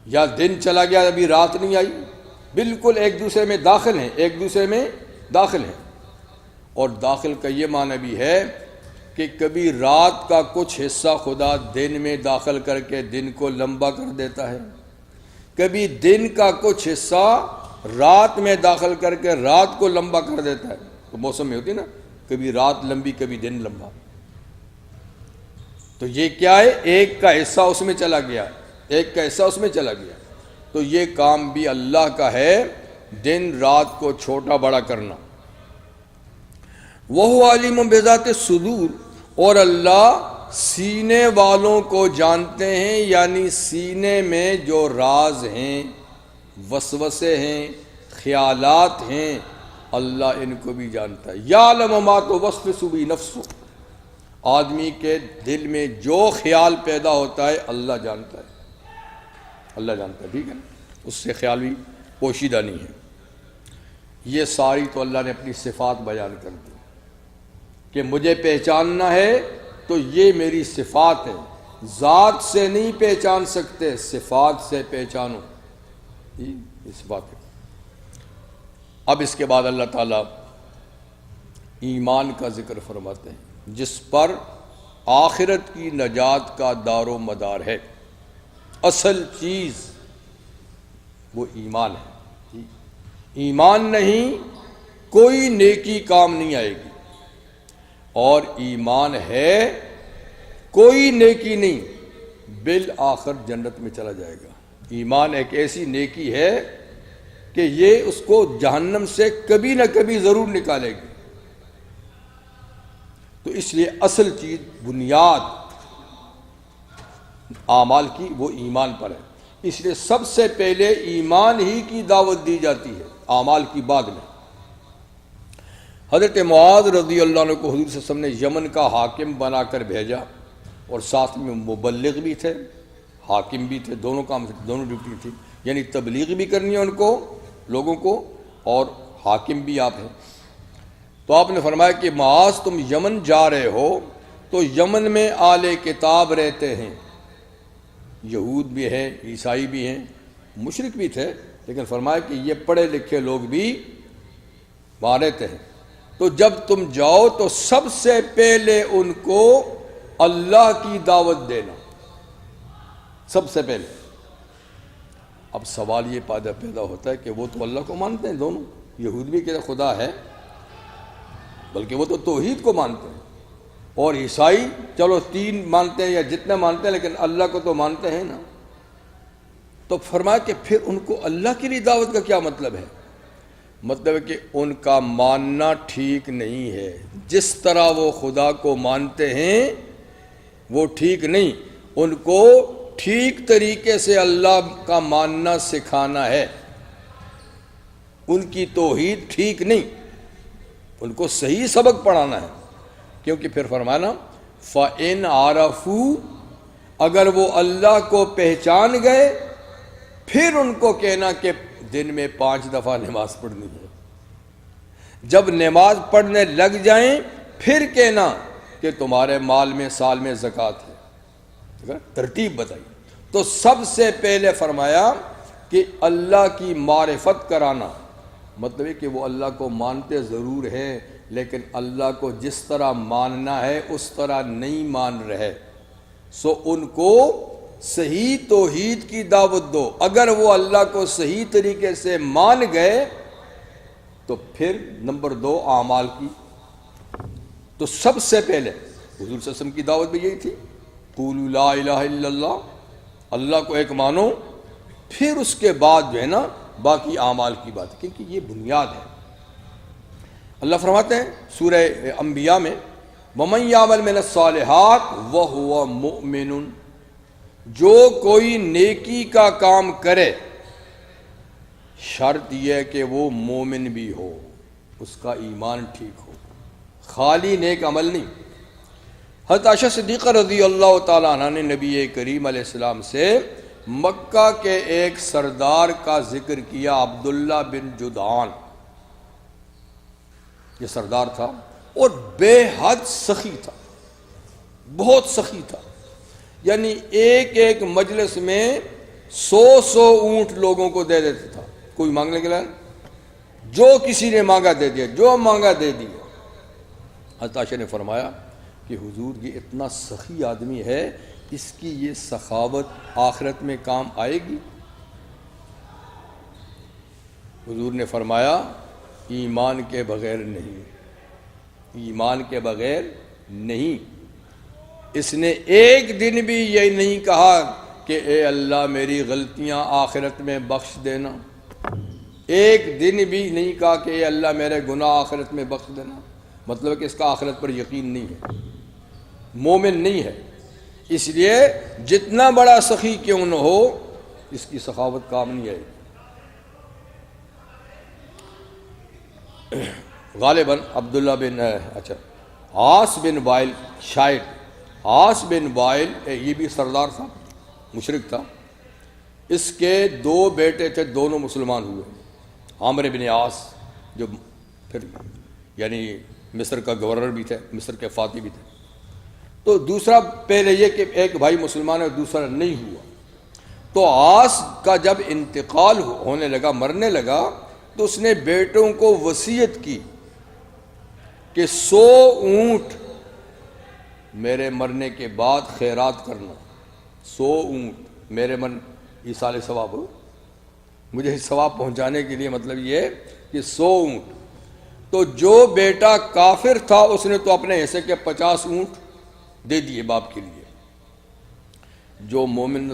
یا دن چلا گیا ابھی رات نہیں آئی، بالکل ایک دوسرے میں داخل ہیں، ایک دوسرے میں داخل ہیں. اور داخل کا یہ معنی بھی ہے کہ کبھی رات کا کچھ حصہ خدا دن میں داخل کر کے دن کو لمبا کر دیتا ہے، کبھی دن کا کچھ حصہ رات میں داخل کر کے رات کو لمبا کر دیتا ہے. تو موسم میں ہوتی نا، کبھی رات لمبی کبھی دن لمبا. تو یہ کیا ہے؟ ایک کا حصہ اس میں چلا گیا، ایک کا حصہ اس میں چلا گیا. تو یہ کام بھی اللہ کا ہے، دن رات کو چھوٹا بڑا کرنا. وَهُوَ عَلِيمٌ بِذَاتِ الصُّدُورِ، اور اللہ سینے والوں کو جانتے ہیں، یعنی سینے میں جو راز ہیں، وسوسے ہیں، خیالات ہیں، اللہ ان کو بھی جانتا ہے. یعلم ما توسوس به نفسہ، آدمی کے دل میں جو خیال پیدا ہوتا ہے اللہ جانتا ہے، اللہ جانتا ہے. ٹھیک ہے نا، اس سے خیال بھی پوشیدہ نہیں ہے. یہ ساری تو اللہ نے اپنی صفات بیان کر دی کہ مجھے پہچاننا ہے تو یہ میری صفات ہے. ذات سے نہیں پہچان سکتے، صفات سے پہچانو، یہ صفات ہے. اب اس کے بعد اللہ تعالیٰ ایمان کا ذکر فرماتے ہیں، جس پر آخرت کی نجات کا دار و مدار ہے. اصل چیز وہ ایمان ہے. ایمان نہیں کوئی نیکی کام نہیں آئے گی، اور ایمان ہے کوئی نیکی نہیں بالآخر جنت میں چلا جائے گا. ایمان ایک ایسی نیکی ہے کہ یہ اس کو جہنم سے کبھی نہ کبھی ضرور نکالے گی. تو اس لیے اصل چیز، بنیاد اعمال کی وہ ایمان پر ہے. اس لیے سب سے پہلے ایمان ہی کی دعوت دی جاتی ہے، اعمال کی بعد میں. حضرت معاذ رضی اللہ عنہ کو حضور صلی اللہ علیہ وسلم نے یمن کا حاکم بنا کر بھیجا، اور ساتھ میں مبلغ بھی تھے، حاکم بھی تھے، دونوں کام تھے، دونوں ڈیوٹی تھی. یعنی تبلیغ بھی کرنی ہے ان کو، لوگوں کو، اور حاکم بھی آپ ہیں. تو آپ نے فرمایا کہ معاذ تم یمن جا رہے ہو تو یمن میں اہل کتاب رہتے ہیں، یہود بھی ہیں، عیسائی بھی ہیں، مشرک بھی تھے، لیکن فرمایا کہ یہ پڑھے لکھے لوگ بھی وہاں رہتے ہیں. تو جب تم جاؤ تو سب سے پہلے ان کو اللہ کی دعوت دینا، سب سے پہلے. اب سوال یہ پیدا ہوتا ہے کہ وہ تو اللہ کو مانتے ہیں دونوں، یہود بھی کہ خدا ہے، بلکہ وہ تو توحید کو مانتے ہیں، اور عیسائی چلو 3 مانتے ہیں یا جتنے مانتے ہیں، لیکن اللہ کو تو مانتے ہیں نا. تو فرمایا کہ پھر ان کو اللہ کے لیے دعوت کا کیا مطلب ہے؟ مطلب ہے کہ ان کا ماننا ٹھیک نہیں ہے. جس طرح وہ خدا کو مانتے ہیں وہ ٹھیک نہیں، ان کو ٹھیک طریقے سے اللہ کا ماننا سکھانا ہے. ان کی توحید ٹھیک نہیں، ان کو صحیح سبق پڑھانا ہے. کیونکہ پھر فرمانا فَإِنْ عَرَفُوا، اگر وہ اللہ کو پہچان گئے پھر ان کو کہنا کہ دن میں 5 دفعہ نماز پڑھنی ہے. جب نماز پڑھنے لگ جائیں پھر کہنا کہ تمہارے مال میں سال میں زکوٰۃ ہے. ترتیب بتائی. تو سب سے پہلے فرمایا کہ اللہ کی معرفت کرانا، مطلب ہے کہ وہ اللہ کو مانتے ضرور ہیں لیکن اللہ کو جس طرح ماننا ہے اس طرح نہیں مان رہے. سو ان کو صحیح توحید کی دعوت دو. اگر وہ اللہ کو صحیح طریقے سے مان گئے تو پھر نمبر 2 اعمال کی. تو سب سے پہلے حضور صلی اللہ علیہ وسلم کی دعوت بھی یہی تھی، قولوا لا الہ الا اللہ، اللہ کو ایک مانو. پھر اس کے بعد جو ہے نا باقی اعمال کی بات، کیونکہ یہ بنیاد ہے. اللہ فرماتے ہیں سورہ انبیاء میں وَمَنْ يَعْمَلْ مِنَ الصَّالِحَاتِ وَهُوَ مُؤْمِنٌ، جو کوئی نیکی کا کام کرے، شرط یہ ہے کہ وہ مومن بھی ہو، اس کا ایمان ٹھیک ہو، خالی نیک عمل نہیں. حضرت عائشہ صدیقہ رضی اللہ تعالیٰ عنہ نے نبی کریم علیہ السلام سے مکہ کے ایک سردار کا ذکر کیا، عبداللہ بن جدعان. یہ سردار تھا اور بے حد سخی تھا، بہت سخی تھا. یعنی ایک ایک مجلس میں 100 اونٹ لوگوں کو دے دیتا تھا. کوئی مانگنے کے لیے جو کسی نے مانگا دے دیا، جو مانگا دے دیا. حضرت عائشہ نے فرمایا کہ حضور یہ اتنا سخی آدمی ہے، اس کی یہ سخاوت آخرت میں کام آئے گی؟ حضور نے فرمایا ایمان کے بغیر نہیں، ایمان کے بغیر نہیں. اس نے ایک دن بھی یہ نہیں کہا کہ اے اللہ میری غلطیاں آخرت میں بخش دینا. ایک دن بھی نہیں کہا کہ اے اللہ میرے گناہ آخرت میں بخش دینا. مطلب کہ اس کا آخرت پر یقین نہیں ہے، مومن نہیں ہے. اس لیے جتنا بڑا سخی کیوں نہ ہو، اس کی سخاوت کام نہیں آئے. غالباً عبداللہ بن عاص بن وائل، شاید عاص بن وائل، یہ بھی سردار تھا، مشرک تھا. اس کے 2 بیٹے تھے، دونوں مسلمان ہوئے. عامر بن عاص جو پھر یعنی مصر کا گورنر بھی تھے، مصر کے فاتح بھی تھے. تو دوسرا پہلے یہ کہ ایک بھائی مسلمان ہے اور دوسرا نہیں ہوا. تو عاص کا جب انتقال ہونے لگا، مرنے لگا، تو اس نے بیٹوں کو وصیت کی کہ 100 اونٹ میرے مرنے کے بعد خیرات کرنا. 100 اونٹ میرے ایصال ثواب ہو، مجھے ثواب پہنچانے کے لیے. مطلب یہ کہ 100 اونٹ. تو جو بیٹا کافر تھا اس نے تو اپنے حصے کے 50 اونٹ دے دیے باپ کے لیے. جو مومن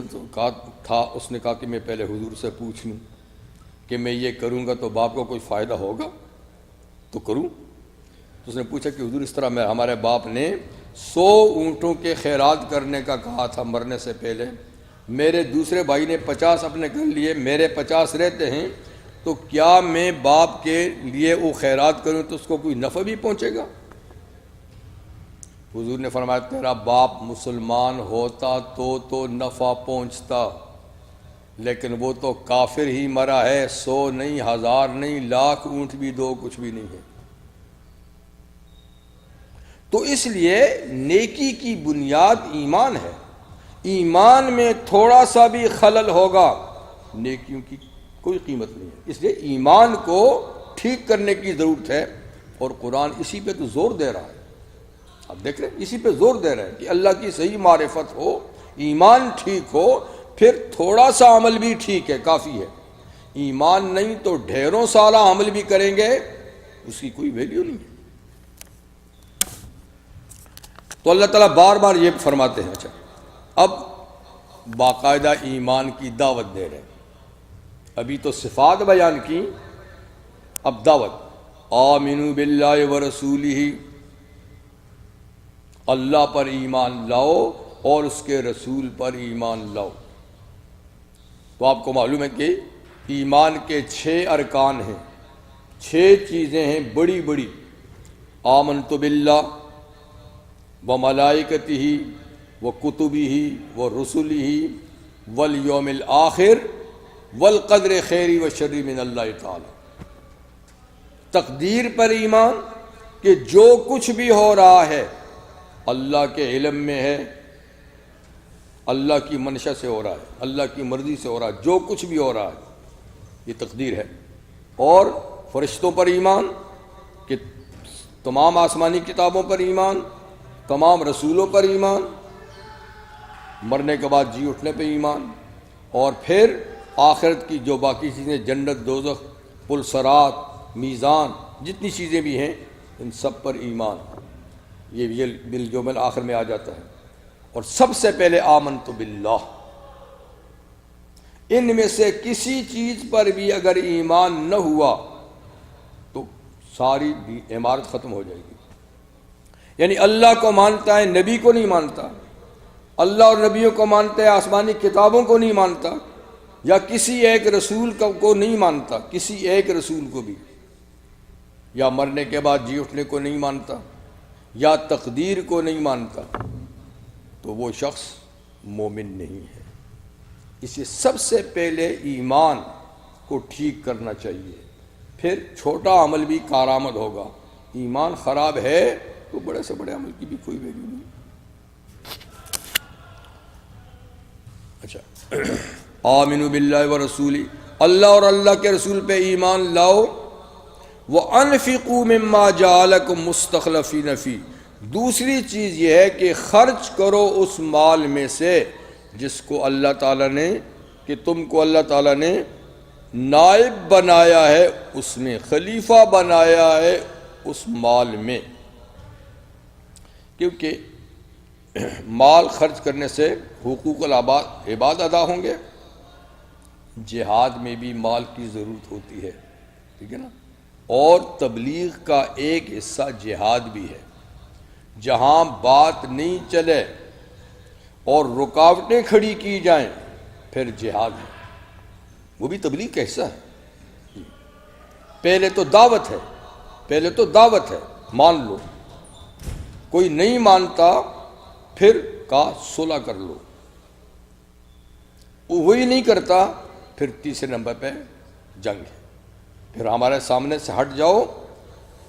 تھا اس نے کہا کہ میں پہلے حضور سے پوچھ لوں کہ میں یہ کروں گا تو باپ کو کوئی فائدہ ہوگا تو کروں. تو اس نے پوچھا کہ حضور اس طرح میں ہمارے باپ نے 100 اونٹوں کے خیرات کرنے کا کہا تھا مرنے سے پہلے، میرے دوسرے بھائی نے 50 اپنے کر لیے، میرے 50 رہتے ہیں، تو کیا میں باپ کے لیے وہ خیرات کروں تو اس کو کوئی نفع بھی پہنچے گا؟ حضور نے فرمایا تیرا باپ مسلمان ہوتا تو نفع پہنچتا، لیکن وہ تو کافر ہی مرا ہے. 100 نہیں، 1000 نہیں، لاکھ اونٹ بھی دو، کچھ بھی نہیں ہے. تو اس لیے نیکی کی بنیاد ایمان ہے. ایمان میں تھوڑا سا بھی خلل ہوگا، نیکیوں کی کوئی قیمت نہیں ہے. اس لیے ایمان کو ٹھیک کرنے کی ضرورت ہے، اور قرآن اسی پہ تو زور دے رہا ہے. اب دیکھ رہے ہیں اسی پہ زور دے رہے ہیں کہ اللہ کی صحیح معرفت ہو، ایمان ٹھیک ہو، پھر تھوڑا سا عمل بھی ٹھیک ہے، کافی ہے. ایمان نہیں تو ڈھیروں سالہ عمل بھی کریں گے، اس کی کوئی ویلیو نہیں ہے. تو اللہ تعالیٰ بار بار یہ فرماتے ہیں. اچھا اب باقاعدہ ایمان کی دعوت دے رہے ہیں. ابھی تو صفات بیان کی، اب دعوت. آمنوا باللہ ورسولہ، اللہ پر ایمان لاؤ اور اس کے رسول پر ایمان لاؤ. تو آپ کو معلوم ہے کہ ایمان کے 6 ارکان ہیں، 6 چیزیں ہیں بڑی بڑی. آمنت باللہ وملائکتہ وکتبہ ورسلہ والیوم الآخر والقدر خیر وشر من اللہ تعالی. تقدیر پر ایمان کہ جو کچھ بھی ہو رہا ہے اللہ کے علم میں ہے، اللہ کی منشا سے ہو رہا ہے، اللہ کی مرضی سے ہو رہا ہے. جو کچھ بھی ہو رہا ہے یہ تقدیر ہے. اور فرشتوں پر ایمان کہ تمام آسمانی کتابوں پر ایمان، تمام رسولوں پر ایمان، مرنے کے بعد جی اٹھنے پہ ایمان، اور پھر آخرت کی جو باقی چیزیں، جنت، دوزخ، پل صراط، میزان، جتنی چیزیں بھی ہیں ان سب پر ایمان. یہ بالیوم الآخر میں آ جاتا ہے. اور سب سے پہلے آمنت باللہ. ان میں سے کسی چیز پر بھی اگر ایمان نہ ہوا تو ساری عمارت ختم ہو جائے گی. یعنی اللہ کو مانتا ہے، نبی کو نہیں مانتا، اللہ اور نبیوں کو مانتا ہے، آسمانی کتابوں کو نہیں مانتا، یا کسی ایک رسول کو نہیں مانتا، کسی ایک رسول کو بھی، یا مرنے کے بعد جی اٹھنے کو نہیں مانتا، یا تقدیر کو نہیں مانتا تو وہ شخص مومن نہیں ہے۔ اسے سب سے پہلے ایمان کو ٹھیک کرنا چاہیے، پھر چھوٹا عمل بھی کارآمد ہوگا۔ ایمان خراب ہے تو بڑے سے بڑے عمل کی بھی کوئی ویلیو نہیں۔ اچھا، آمنوا باللہ ورسولہ، اللہ اور اللہ کے رسول پہ ایمان لاؤ۔ وَأَنفِقُوا مِمَّا جَعَلَكُم مُّسْتَخْلَفِينَ فِيهِ، دوسری چیز یہ ہے کہ خرچ کرو اس مال میں سے جس کو اللہ تعالیٰ نے، کہ تم کو اللہ تعالیٰ نے نائب بنایا ہے، اس میں خلیفہ بنایا ہے اس مال میں، کیونکہ مال خرچ کرنے سے حقوق العباد ادا ہوں گے۔ جہاد میں بھی مال کی ضرورت ہوتی ہے، ٹھیک ہے نا، اور تبلیغ کا ایک حصہ جہاد بھی ہے۔ جہاں بات نہیں چلے اور رکاوٹیں کھڑی کی جائیں پھر جہاد ہے، وہ بھی تبلیغ کا حصہ ہے۔ پہلے تو دعوت ہے، پہلے تو دعوت ہے، مان لو، کوئی نہیں مانتا پھر کا صلح کر لو، وہی نہیں کرتا پھر تیسرے نمبر پہ جنگ ہے۔ پھر ہمارے سامنے سے ہٹ جاؤ،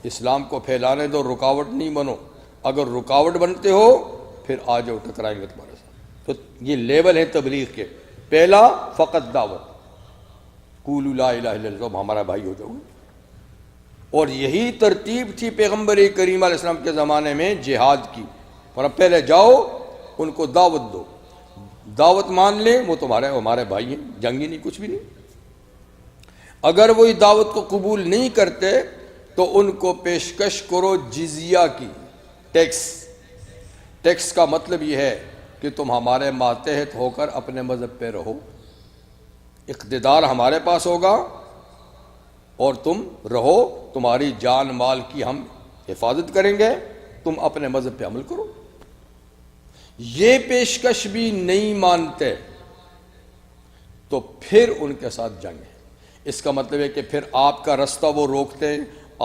اسلام کو پھیلانے دو، رکاوٹ نہیں بنو۔ اگر رکاوٹ بنتے ہو پھر آ جاؤ، ٹکرائیں گے تمہارے ساتھ۔ تو یہ لیول ہے تبلیغ کے۔ پہلا فقط دعوت، قولوا لا الہ الا اللہ، ہمارا بھائی ہو جاؤ۔ اور یہی ترتیب تھی پیغمبر کریم علیہ السلام کے زمانے میں جہاد کی، پر اب پہلے جاؤ ان کو دعوت دو، دعوت مان لیں، وہ ہمارے بھائی ہیں، جنگی نہیں، کچھ بھی نہیں۔ اگر وہی دعوت کو قبول نہیں کرتے تو ان کو پیشکش کرو جزیہ کی، ٹیکس کا مطلب یہ ہے کہ تم ہمارے ماتحت ہو کر اپنے مذہب پہ رہو، اقتدار ہمارے پاس ہوگا اور تم رہو، تمہاری جان مال کی ہم حفاظت کریں گے، تم اپنے مذہب پہ عمل کرو۔ یہ پیشکش بھی نہیں مانتے تو پھر ان کے ساتھ جنگ ہے۔ اس کا مطلب ہے کہ پھر آپ کا رستہ وہ روکتے،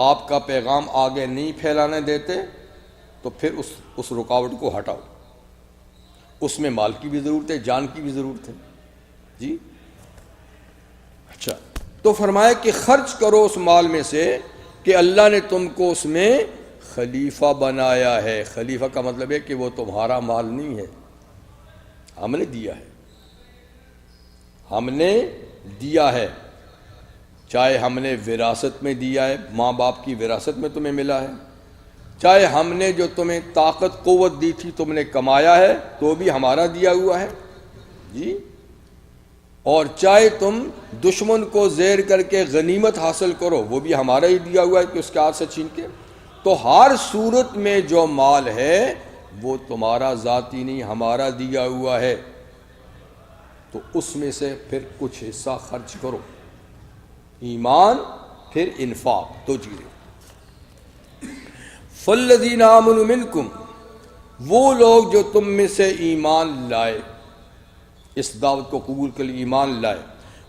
آپ کا پیغام آگے نہیں پھیلانے دیتے، تو پھر اس رکاوٹ کو ہٹاؤ۔ اس میں مال کی بھی ضرورت ہے، جان کی بھی ضرورت ہے۔ جی اچھا، تو فرمایا کہ خرچ کرو اس مال میں سے کہ اللہ نے تم کو اس میں خلیفہ بنایا ہے۔ خلیفہ کا مطلب ہے کہ وہ تمہارا مال نہیں ہے، ہم نے دیا ہے، ہم نے دیا ہے، چاہے ہم نے وراثت میں دیا ہے، ماں باپ کی وراثت میں تمہیں ملا ہے، چاہے ہم نے جو تمہیں طاقت قوت دی تھی تم نے کمایا ہے تو بھی ہمارا دیا ہوا ہے جی، اور چاہے تم دشمن کو زیر کر کے غنیمت حاصل کرو وہ بھی ہمارا ہی دیا ہوا ہے کہ اس کے ہاتھ سے چھین کے۔ تو ہر صورت میں جو مال ہے وہ تمہارا ذاتی نہیں، ہمارا دیا ہوا ہے، تو اس میں سے پھر کچھ حصہ خرچ کرو۔ ایمان پھر انفاق، دو چیزیں۔ فالذین آمنوا منکم، وہ لوگ جو تم میں سے ایمان لائے، اس دعوت کو قبول کر لی، ایمان لائے،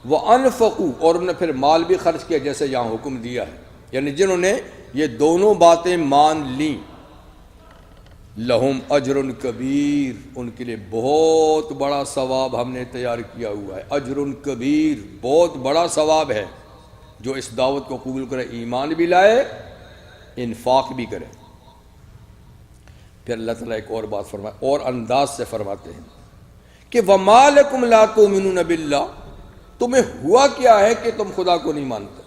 وانفقوا، اور انہوں نے پھر مال بھی خرچ کیا جیسے یہاں حکم دیا ہے، یعنی جنہوں نے یہ دونوں باتیں مان لیں، لہم اجر کبیر، ان کے لیے بہت بڑا ثواب ہم نے تیار کیا ہوا ہے۔ اجر کبیر، بہت بڑا ثواب ہے جو اس دعوت کو قبول کرے، ایمان بھی لائے، انفاق بھی کرے۔ پھر اللہ تعالیٰ ایک اور بات فرمائے، اور انداز سے فرماتے ہیں کہ وَمَا لَكُمْ لَا تُؤْمِنُونَ بِاللَّهِ، تمہیں ہوا کیا ہے کہ تم خدا کو نہیں مانتے؟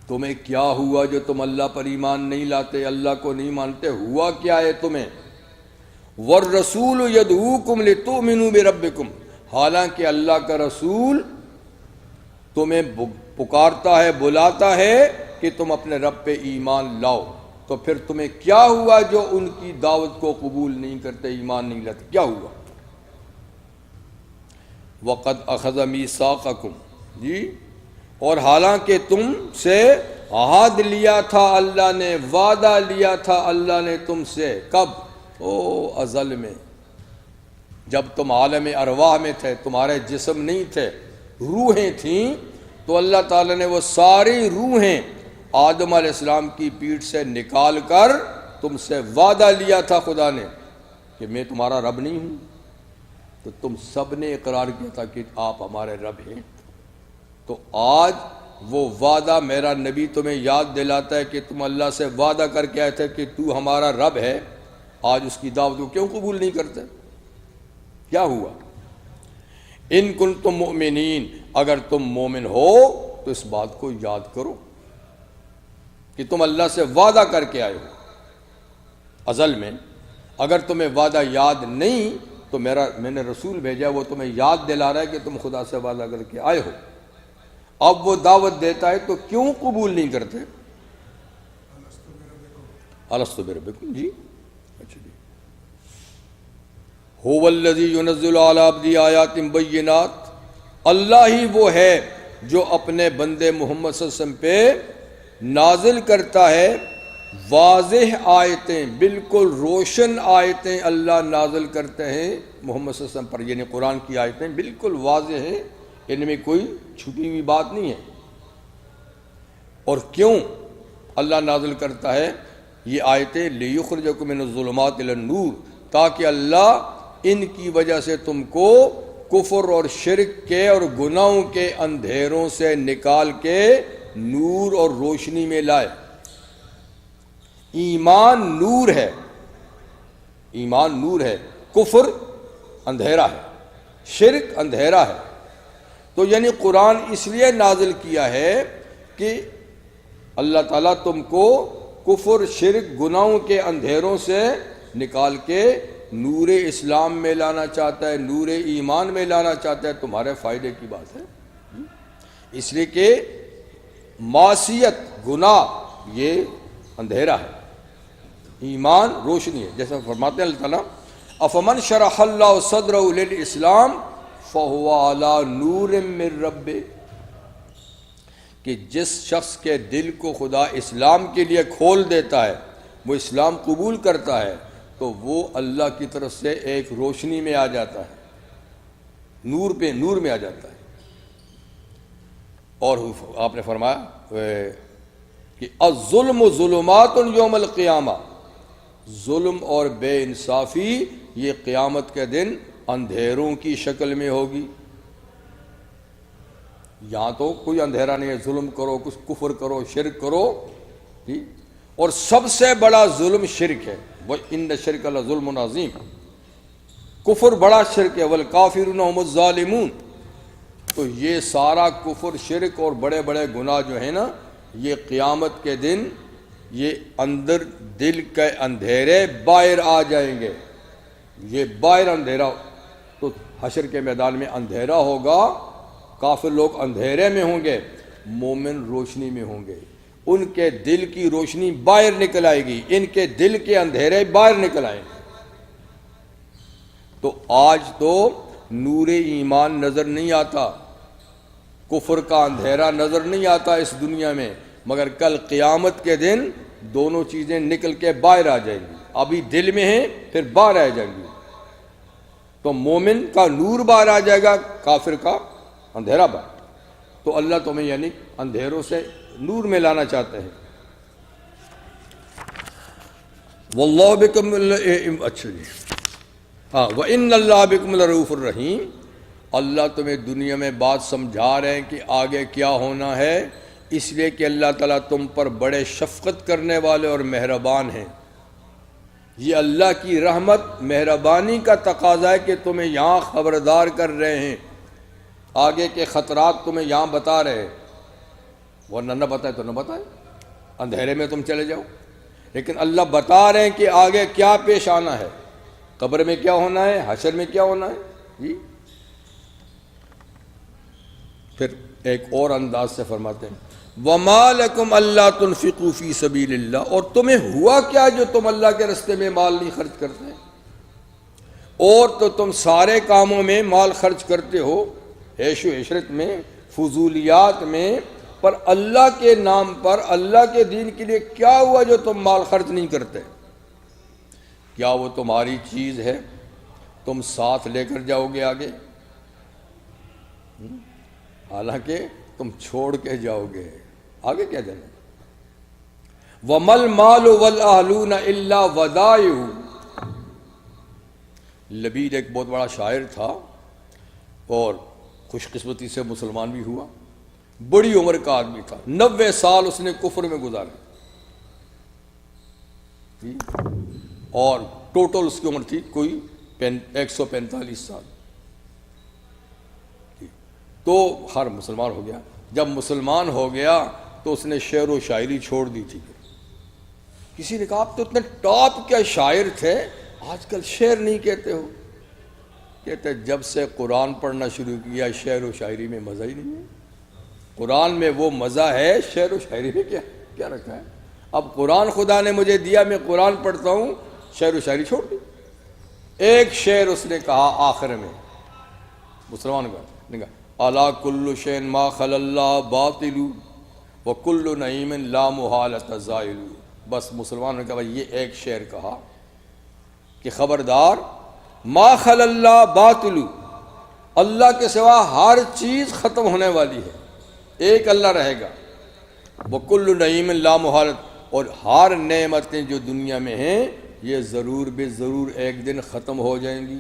تمہیں کیا ہوا جو تم اللہ پر ایمان نہیں لاتے، اللہ کو نہیں مانتے؟ ہوا کیا ہے تمہیں؟ وَالرَّسُولُ يَدْعُوكُمْ لِتُؤْمِنُوا بِرَبِّكُمْ، حالانکہ اللہ کا رسول تمہیں پکارتا ہے، بلاتا ہے کہ تم اپنے رب پہ ایمان لاؤ، تو پھر تمہیں کیا ہوا جو ان کی دعوت کو قبول نہیں کرتے، ایمان نہیں لاتے؟ کیا ہوا؟ وَقَدْ أَخَذَ مِيثَاقَكُمْ، جی، اور حالانکہ تم سے عہد لیا تھا اللہ نے، وعدہ لیا تھا اللہ نے تم سے، کب؟ ازل میں، جب تم عالم ارواح میں تھے، تمہارے جسم نہیں تھے، روحیں تھیں، تو اللہ تعالیٰ نے وہ ساری روحیں آدم علیہ السلام کی پیٹھ سے نکال کر تم سے وعدہ لیا تھا خدا نے کہ میں تمہارا رب نہیں ہوں، تو تم سب نے اقرار کیا تھا کہ آپ ہمارے رب ہیں۔ تو آج وہ وعدہ میرا نبی تمہیں یاد دلاتا ہے کہ تم اللہ سے وعدہ کر کے آئے تھے کہ تو ہمارا رب ہے، آج اس کی دعوت کو کیوں قبول نہیں کرتے؟ کیا ہوا؟ ان کنتم مؤمنین، اگر تم مومن ہو تو اس بات کو یاد کرو کہ تم اللہ سے وعدہ کر کے آئے ہو ازل میں۔ اگر تمہیں وعدہ یاد نہیں تو میں نے رسول بھیجا، وہ تمہیں یاد دلا رہا ہے کہ تم خدا سے وعدہ کر کے آئے ہو۔ اب وہ دعوت دیتا ہے تو کیوں قبول نہیں کرتے؟ الستو بربکم، جی اچھا جی۔ هو الذی ينزل علی عبدی آیات بینات، اللہ ہی وہ ہے جو اپنے بندے محمد صلی اللہ علیہ وسلم پہ نازل کرتا ہے واضح آیتیں، بالکل روشن آیتیں اللہ نازل کرتے ہیں محمد صلی اللہ علیہ وسلم پر، یعنی قرآن کی آیتیں بالکل واضح ہیں، ان میں کوئی چھپی ہوئی بات نہیں ہے۔ اور کیوں اللہ نازل کرتا ہے یہ آیتیں؟ لیخرجکم من الظلمات الی النور، تاکہ اللہ ان کی وجہ سے تم کو کفر اور شرک کے اور گناہوں کے اندھیروں سے نکال کے نور اور روشنی میں لائے۔ ایمان نور ہے، ایمان نور ہے، کفر اندھیرا ہے، شرک اندھیرا ہے۔ تو یعنی قرآن اس لیے نازل کیا ہے کہ اللہ تعالیٰ تم کو کفر شرک گناہوں کے اندھیروں سے نکال کے نور اسلام میں لانا چاہتا ہے، نور ایمان میں لانا چاہتا ہے، تمہارے فائدے کی بات ہے۔ اس لیے کہ معصیت گناہ یہ اندھیرا ہے، ایمان روشنی ہے۔ جیسا فرماتے ہیں اللہ تعالیٰ افمن شرح اللہ صدرہ للاسلام فہو علی نور من ربہ، کہ جس شخص کے دل کو خدا اسلام کے لیے کھول دیتا ہے، وہ اسلام قبول کرتا ہے، تو وہ اللہ کی طرف سے ایک روشنی میں آ جاتا ہے، نور میں آ جاتا ہے۔ اور آپ نے فرمایا کہ الظلم ظلمات یوم القیامہ، ظلم اور بے انصافی یہ قیامت کے دن اندھیروں کی شکل میں ہوگی۔ یہاں تو کوئی اندھیرا نہیں ہے، ظلم کرو، کچھ کفر کرو، شرک کرو، ٹھیک؟ اور سب سے بڑا ظلم شرک ہے، وَإِنَّ الشِّرْكَ لَظُلْمٌ عَظِيمٌ، کفر بڑا شرک ہے، وَالْكَافِرُونَ هُمُ الظَّالِمُونَ۔ تو یہ سارا کفر شرک اور بڑے بڑے گناہ جو ہیں نا، یہ قیامت کے دن یہ اندر دل کے اندھیرے باہر آ جائیں گے، یہ باہر اندھیرا۔ تو حشر کے میدان میں اندھیرا ہوگا، کافر لوگ اندھیرے میں ہوں گے، مومن روشنی میں ہوں گے، ان کے دل کی روشنی باہر نکل آئے گی، ان کے دل کے اندھیرے باہر نکل آئیں گے۔ تو آج تو نور ایمان نظر نہیں آتا، کفر کا اندھیرا نظر نہیں آتا اس دنیا میں، مگر کل قیامت کے دن دونوں چیزیں نکل کے باہر آ جائیں گی، ابھی دل میں ہیں پھر باہر آ جائیں گی۔ تو مومن کا نور باہر آ جائے گا، کافر کا اندھیرا باہر۔ تو اللہ تمہیں یعنی اندھیروں سے نور میں لانا چاہتے ہیں۔ واللہ بکم اچھا جی ہاں، وَإِنَّ اللَّهَ بِكُمْ لَرَءُوفٌ الرَّحِيمٌ، اللہ تمہیں دنیا میں بات سمجھا رہے ہیں کہ آگے کیا ہونا ہے، اس لیے کہ اللہ تعالیٰ تم پر بڑے شفقت کرنے والے اور مہربان ہیں۔ یہ اللہ کی رحمت مہربانی کا تقاضا ہے کہ تمہیں یہاں خبردار کر رہے ہیں، آگے کے خطرات تمہیں یہاں بتا رہے ہیں، ورنہ نہ بتائے تو نہ بتائے، اندھیرے میں تم چلے جاؤ۔ لیکن اللہ بتا رہے ہیں کہ آگے کیا پیش آنا ہے، قبر میں کیا ہونا ہے، حشر میں کیا ہونا ہے جی۔ پھر ایک اور انداز سے فرماتے ہیں وَمَا لَكُمْ أَلَّا تُنْفِقُوا فِي سَبِيلِ اللَّهِ، اور تمہیں ہوا کیا جو تم اللہ کے راستے میں مال نہیں خرچ کرتے ہیں؟ اور تو تم سارے کاموں میں مال خرچ کرتے ہو، عیش و عشرت میں، فضولیات میں، پر اللہ کے نام پر، اللہ کے دین کے لیے کیا ہوا جو تم مال خرچ نہیں کرتے؟ کیا وہ تمہاری چیز ہے تم ساتھ لے کر جاؤ گے آگے؟ حالانکہ تم چھوڑ کے جاؤ گے، آگے کیا جانا؟ وَمَا الْمَالُ وَالْأَهْلُونَ إِلَّا وَدَائِعُ. لبید ایک بہت بڑا شاعر تھا اور خوش قسمتی سے مسلمان بھی ہوا. بڑی عمر کا آدمی تھا, 90 سال اس نے کفر میں گزارے, اور ٹوٹل اس کی عمر تھی کوئی 145 سال. تو ہر مسلمان ہو گیا. جب مسلمان ہو گیا تو اس نے شعر و شاعری چھوڑ دی تھی. کسی نے کہا آپ تو اتنے ٹاپ کے شاعر تھے, آج کل شعر نہیں کہتے ہو. کہتے جب سے قرآن پڑھنا شروع کیا شعر و شاعری میں مزہ ہی نہیں ہے. قرآن میں وہ مزہ ہے, شعر و شاعری میں کیا رکھا ہے. اب قرآن خدا نے مجھے دیا, میں قرآن پڑھتا ہوں, شعر و شاعری چھوڑ دی. ایک شعر اس نے کہا آخر میں, مسلمان کا, الا کل شیء ما خلا اللہ باطل وکل نعیم لا محالۃ زائل. بس مسلمان نے کہا یہ ایک شعر کہا کہ خبردار, ما خلا اللہ باطل, اللہ کے سوا ہر چیز ختم ہونے والی ہے, ایک اللہ رہے گا. وکل نعیم لا محالۃ, اور ہر نعمتیں جو دنیا میں ہیں یہ ضرور بے ضرور ایک دن ختم ہو جائیں گی.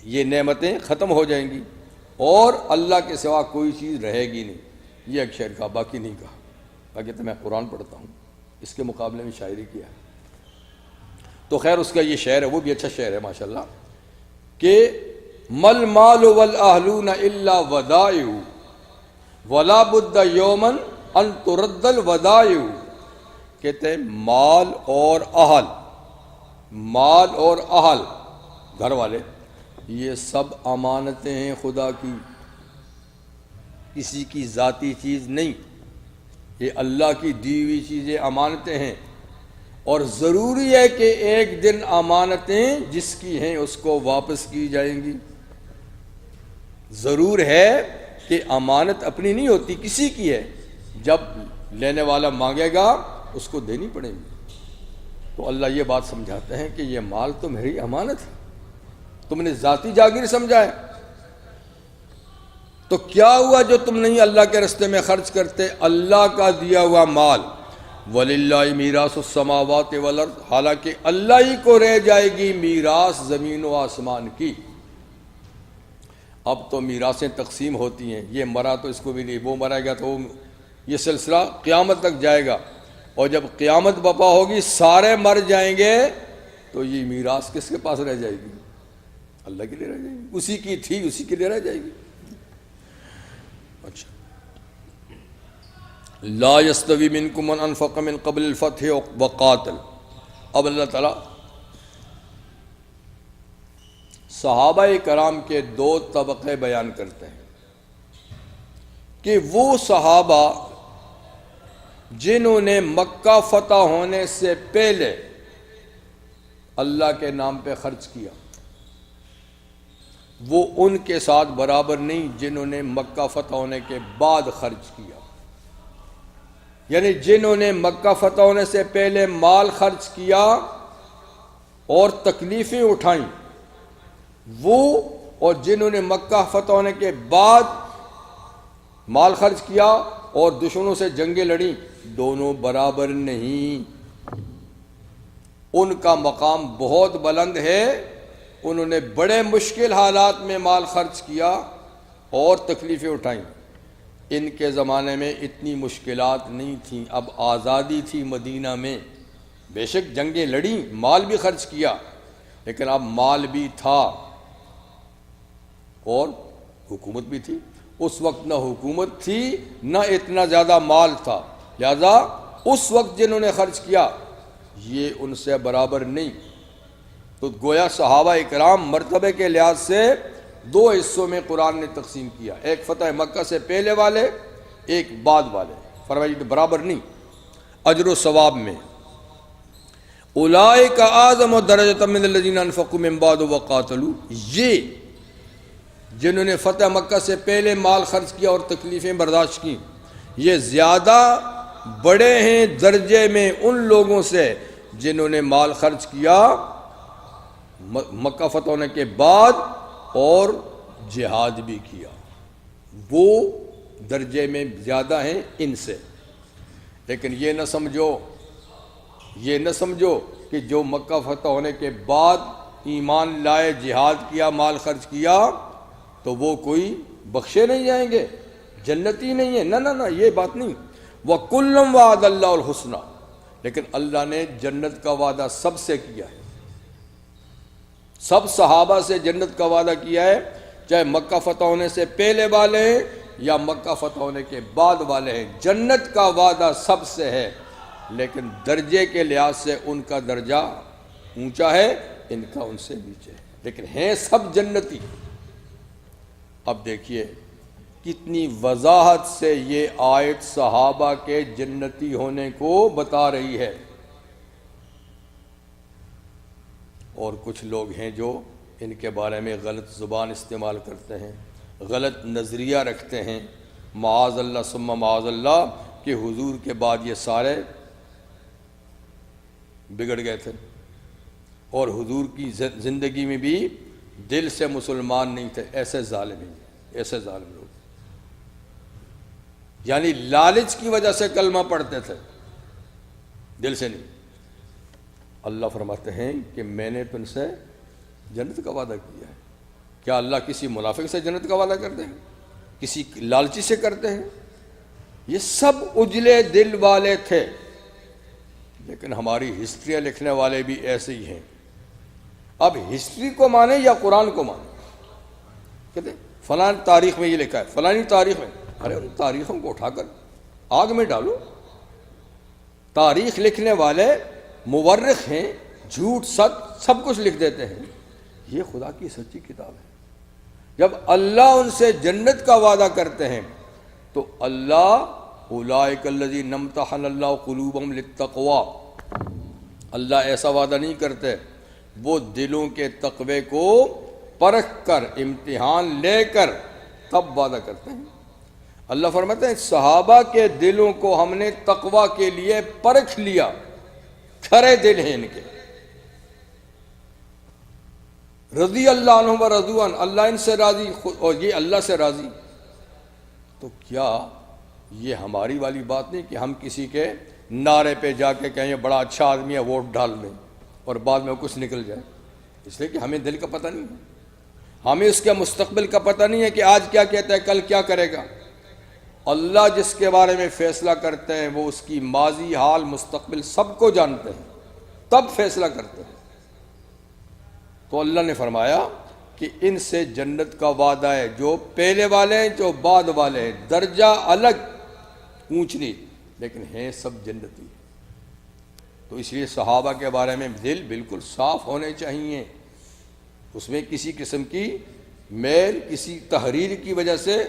یہ نعمتیں ختم ہو جائیں گی اور اللہ کے سوا کوئی چیز رہے گی نہیں. یہ ایک شعر کہا, باقی نہیں کہا. باقی تو میں قرآن پڑھتا ہوں, اس کے مقابلے میں شاعری کیا ہے. تو خیر اس کا یہ شعر ہے, وہ بھی اچھا شعر ہے ماشاءاللہ, کہ مل مال والاہلون الا ودائع ولا بد یوما ان ترد الودائع. کہتے ہیں مال اور اہل, مال اور اہل گھر والے, یہ سب امانتیں ہیں خدا کی, کسی کی ذاتی چیز نہیں. یہ اللہ کی دی ہوئی چیزیں امانتیں ہیں, اور ضروری ہے کہ ایک دن امانتیں جس کی ہیں اس کو واپس کی جائیں گی. ضرور ہے کہ امانت اپنی نہیں ہوتی, کسی کی ہے, جب لینے والا مانگے گا اس کو دینی پڑے گی. تو اللہ یہ بات سمجھاتے ہیں کہ یہ مال تو میری امانت ہے, تم نے ذاتی جاگیر سمجھا ہے, تو کیا ہوا جو تم نہیں اللہ کے راستے میں خرچ کرتے. اللہ کا دیا ہوا مال, وَلِلَّهِ مِيرَاثُ السَّمَاوَاتِ وَالْأَرْضِ, حالانکہ اللہ ہی کو رہ جائے گی میراث زمین و آسمان کی. اب تو میراثیں تقسیم ہوتی ہیں, یہ مرا تو اس کو بھی نہیں, وہ مرا گیا تو یہ سلسلہ قیامت تک جائے گا. اور جب قیامت بپا ہوگی سارے مر جائیں گے تو یہ میراث کس کے پاس رہ جائے گی؟ اللہ کے لیے رہ جائے گی, اسی کی تھی اسی کے لیے رہ جائے گی. اچھا, لا یستوی منکم من انفق من قبل الفتح وقاتل. اب اللہ تعالیٰ صحابہ کرام کے 2 طبقے بیان کرتے ہیں کہ وہ صحابہ جنہوں نے مکہ فتح ہونے سے پہلے اللہ کے نام پہ خرچ کیا, وہ ان کے ساتھ برابر نہیں جنہوں نے مکہ فتح ہونے کے بعد خرچ کیا. یعنی جنہوں نے مکہ فتح ہونے سے پہلے مال خرچ کیا اور تکلیفیں اٹھائیں وہ, اور جنہوں نے مکہ فتح ہونے کے بعد مال خرچ کیا اور دشمنوں سے جنگیں لڑیں, دونوں برابر نہیں. ان کا مقام بہت بلند ہے, انہوں نے بڑے مشکل حالات میں مال خرچ کیا اور تکلیفیں اٹھائیں. ان کے زمانے میں اتنی مشکلات نہیں تھیں, اب آزادی تھی مدینہ میں, بے شک جنگیں لڑیں, مال بھی خرچ کیا, لیکن اب مال بھی تھا اور حکومت بھی تھی. اس وقت نہ حکومت تھی نہ اتنا زیادہ مال تھا, لہذا اس وقت جنہوں نے خرچ کیا یہ ان سے برابر نہیں. تو گویا صحابہ اکرام مرتبے کے لحاظ سے 2 حصوں میں قرآن نے تقسیم کیا, ایک فتح مکہ سے پہلے والے, ایک بعد والے. فرمایا برابر نہیں اجر و ثواب میں. اولئک اعظم درجۃ من الذین انفقوا من بعد وقاتلوا, یہ جنہوں نے فتح مکہ سے پہلے مال خرچ کیا اور تکلیفیں برداشت کی, یہ زیادہ بڑے ہیں درجے میں ان لوگوں سے جنہوں نے مال خرچ کیا مکہ فتح ہونے کے بعد اور جہاد بھی کیا, وہ درجے میں زیادہ ہیں ان سے. لیکن یہ نہ سمجھو کہ جو مکہ فتح ہونے کے بعد ایمان لائے، جہاد کیا، مال خرچ کیا تو وہ کوئی بخشے نہیں جائیں گے، جنتی نہیں ہے، نہ یہ بات نہیں۔ وَكُلًّا وَعَدَ اللَّهُ الْحُسْنَى، لیکن اللہ نے جنت کا وعدہ سب سے کیا ہے، سب صحابہ سے جنت کا وعدہ کیا ہے، چاہے مکہ فتح ہونے سے پہلے والے ہیں یا مکہ فتح ہونے کے بعد والے ہیں، جنت کا وعدہ سب سے ہے، لیکن درجے کے لحاظ سے ان کا درجہ اونچا ہے، ان کا ان سے نیچے ہے، لیکن ہیں سب جنتی۔ اب دیکھیے کتنی وضاحت سے یہ آیت صحابہ کے جنتی ہونے کو بتا رہی ہے۔ اور کچھ لوگ ہیں جو ان کے بارے میں غلط زبان استعمال کرتے ہیں، غلط نظریہ رکھتے ہیں، معاذ اللہ ثم معاذ اللہ، کہ حضور کے بعد یہ سارے بگڑ گئے تھے اور حضور کی زندگی میں بھی دل سے مسلمان نہیں تھے۔ ایسے ظالم ہیں، ایسے ظالم لوگ، یعنی لالچ کی وجہ سے کلمہ پڑھتے تھے، دل سے نہیں۔ اللہ فرماتے ہیں کہ میں نے تم سے جنت کا وعدہ کیا ہے۔ کیا اللہ کسی منافق سے جنت کا وعدہ کرتے ہیں؟ کسی لالچی سے کرتے ہیں؟ یہ سب اجلے دل والے تھے، لیکن ہماری ہسٹریاں لکھنے والے بھی ایسے ہی ہیں۔ اب ہسٹری کو مانیں یا قرآن کو مانیں؟ کہتے ہیں فلاں تاریخ میں یہ لکھا ہے، فلانی تاریخ میں، ارے ان تاریخوں کو اٹھا کر آگ میں ڈالو۔ تاریخ لکھنے والے مورخ ہیں، جھوٹ سچ سب کچھ لکھ دیتے ہیں، یہ خدا کی سچی کتاب ہے۔ جب اللہ ان سے جنت کا وعدہ کرتے ہیں تو اللہ اولئک الذین امتحن اللہ قلوبہم للتقوی، اللہ ایسا وعدہ نہیں کرتے، وہ دلوں کے تقوی کو پرکھ کر، امتحان لے کر تب وعدہ کرتے ہیں۔ اللہ فرماتے ہیں صحابہ کے دلوں کو ہم نے تقوی کے لیے پرکھ لیا، کھرے دل ہیں ان کے، رضی اللہ عنہم ورضوا عنہ، اللہ ان سے راضی اور یہ اللہ سے راضی۔ تو کیا یہ ہماری والی بات نہیں کہ ہم کسی کے نعرے پہ جا کے کہیں یہ بڑا اچھا آدمی ہے، ووٹ ڈال دیں اور بعد میں کچھ نکل جائے؟ اس لیے کہ ہمیں دل کا پتہ نہیں ہے، ہمیں اس کے مستقبل کا پتہ نہیں ہے کہ آج کیا کہتا ہے، کل کیا کرے گا۔ اللہ جس کے بارے میں فیصلہ کرتے ہیں وہ اس کی ماضی، حال، مستقبل سب کو جانتے ہیں، تب فیصلہ کرتے ہیں۔ تو اللہ نے فرمایا کہ ان سے جنت کا وعدہ ہے، جو پہلے والے ہیں جو بعد والے ہیں، درجہ الگ، اونچ نیچ، لیکن ہیں سب جنتی۔ تو اس لیے صحابہ کے بارے میں دل بالکل صاف ہونے چاہیے، اس میں کسی قسم کی میل، کسی تحریر کی وجہ سے،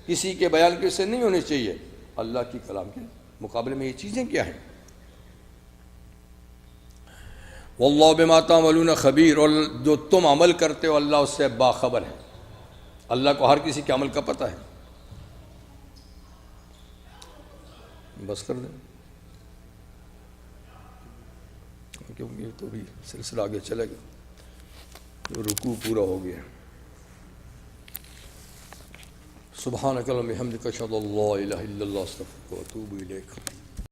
کسی کے بیان کی وجہ سے نہیں ہونی چاہیے۔ اللہ کی کلام کے مقابلے میں یہ چیزیں کیا ہیں؟ واللہ بما تعملون خبیر، اور جو تم عمل کرتے ہو اللہ اس سے باخبر ہے۔ اللہ کو ہر کسی کے عمل کا پتہ ہے۔ بس کر دیں کیونکہ تو بھی سلسلہ آگے چلے گا، رکوع پورا ہو گیا۔ سبحانک اللہم وبحمدک اشہد ان لا الہ الا اللہ استغفرک واتوب الیک۔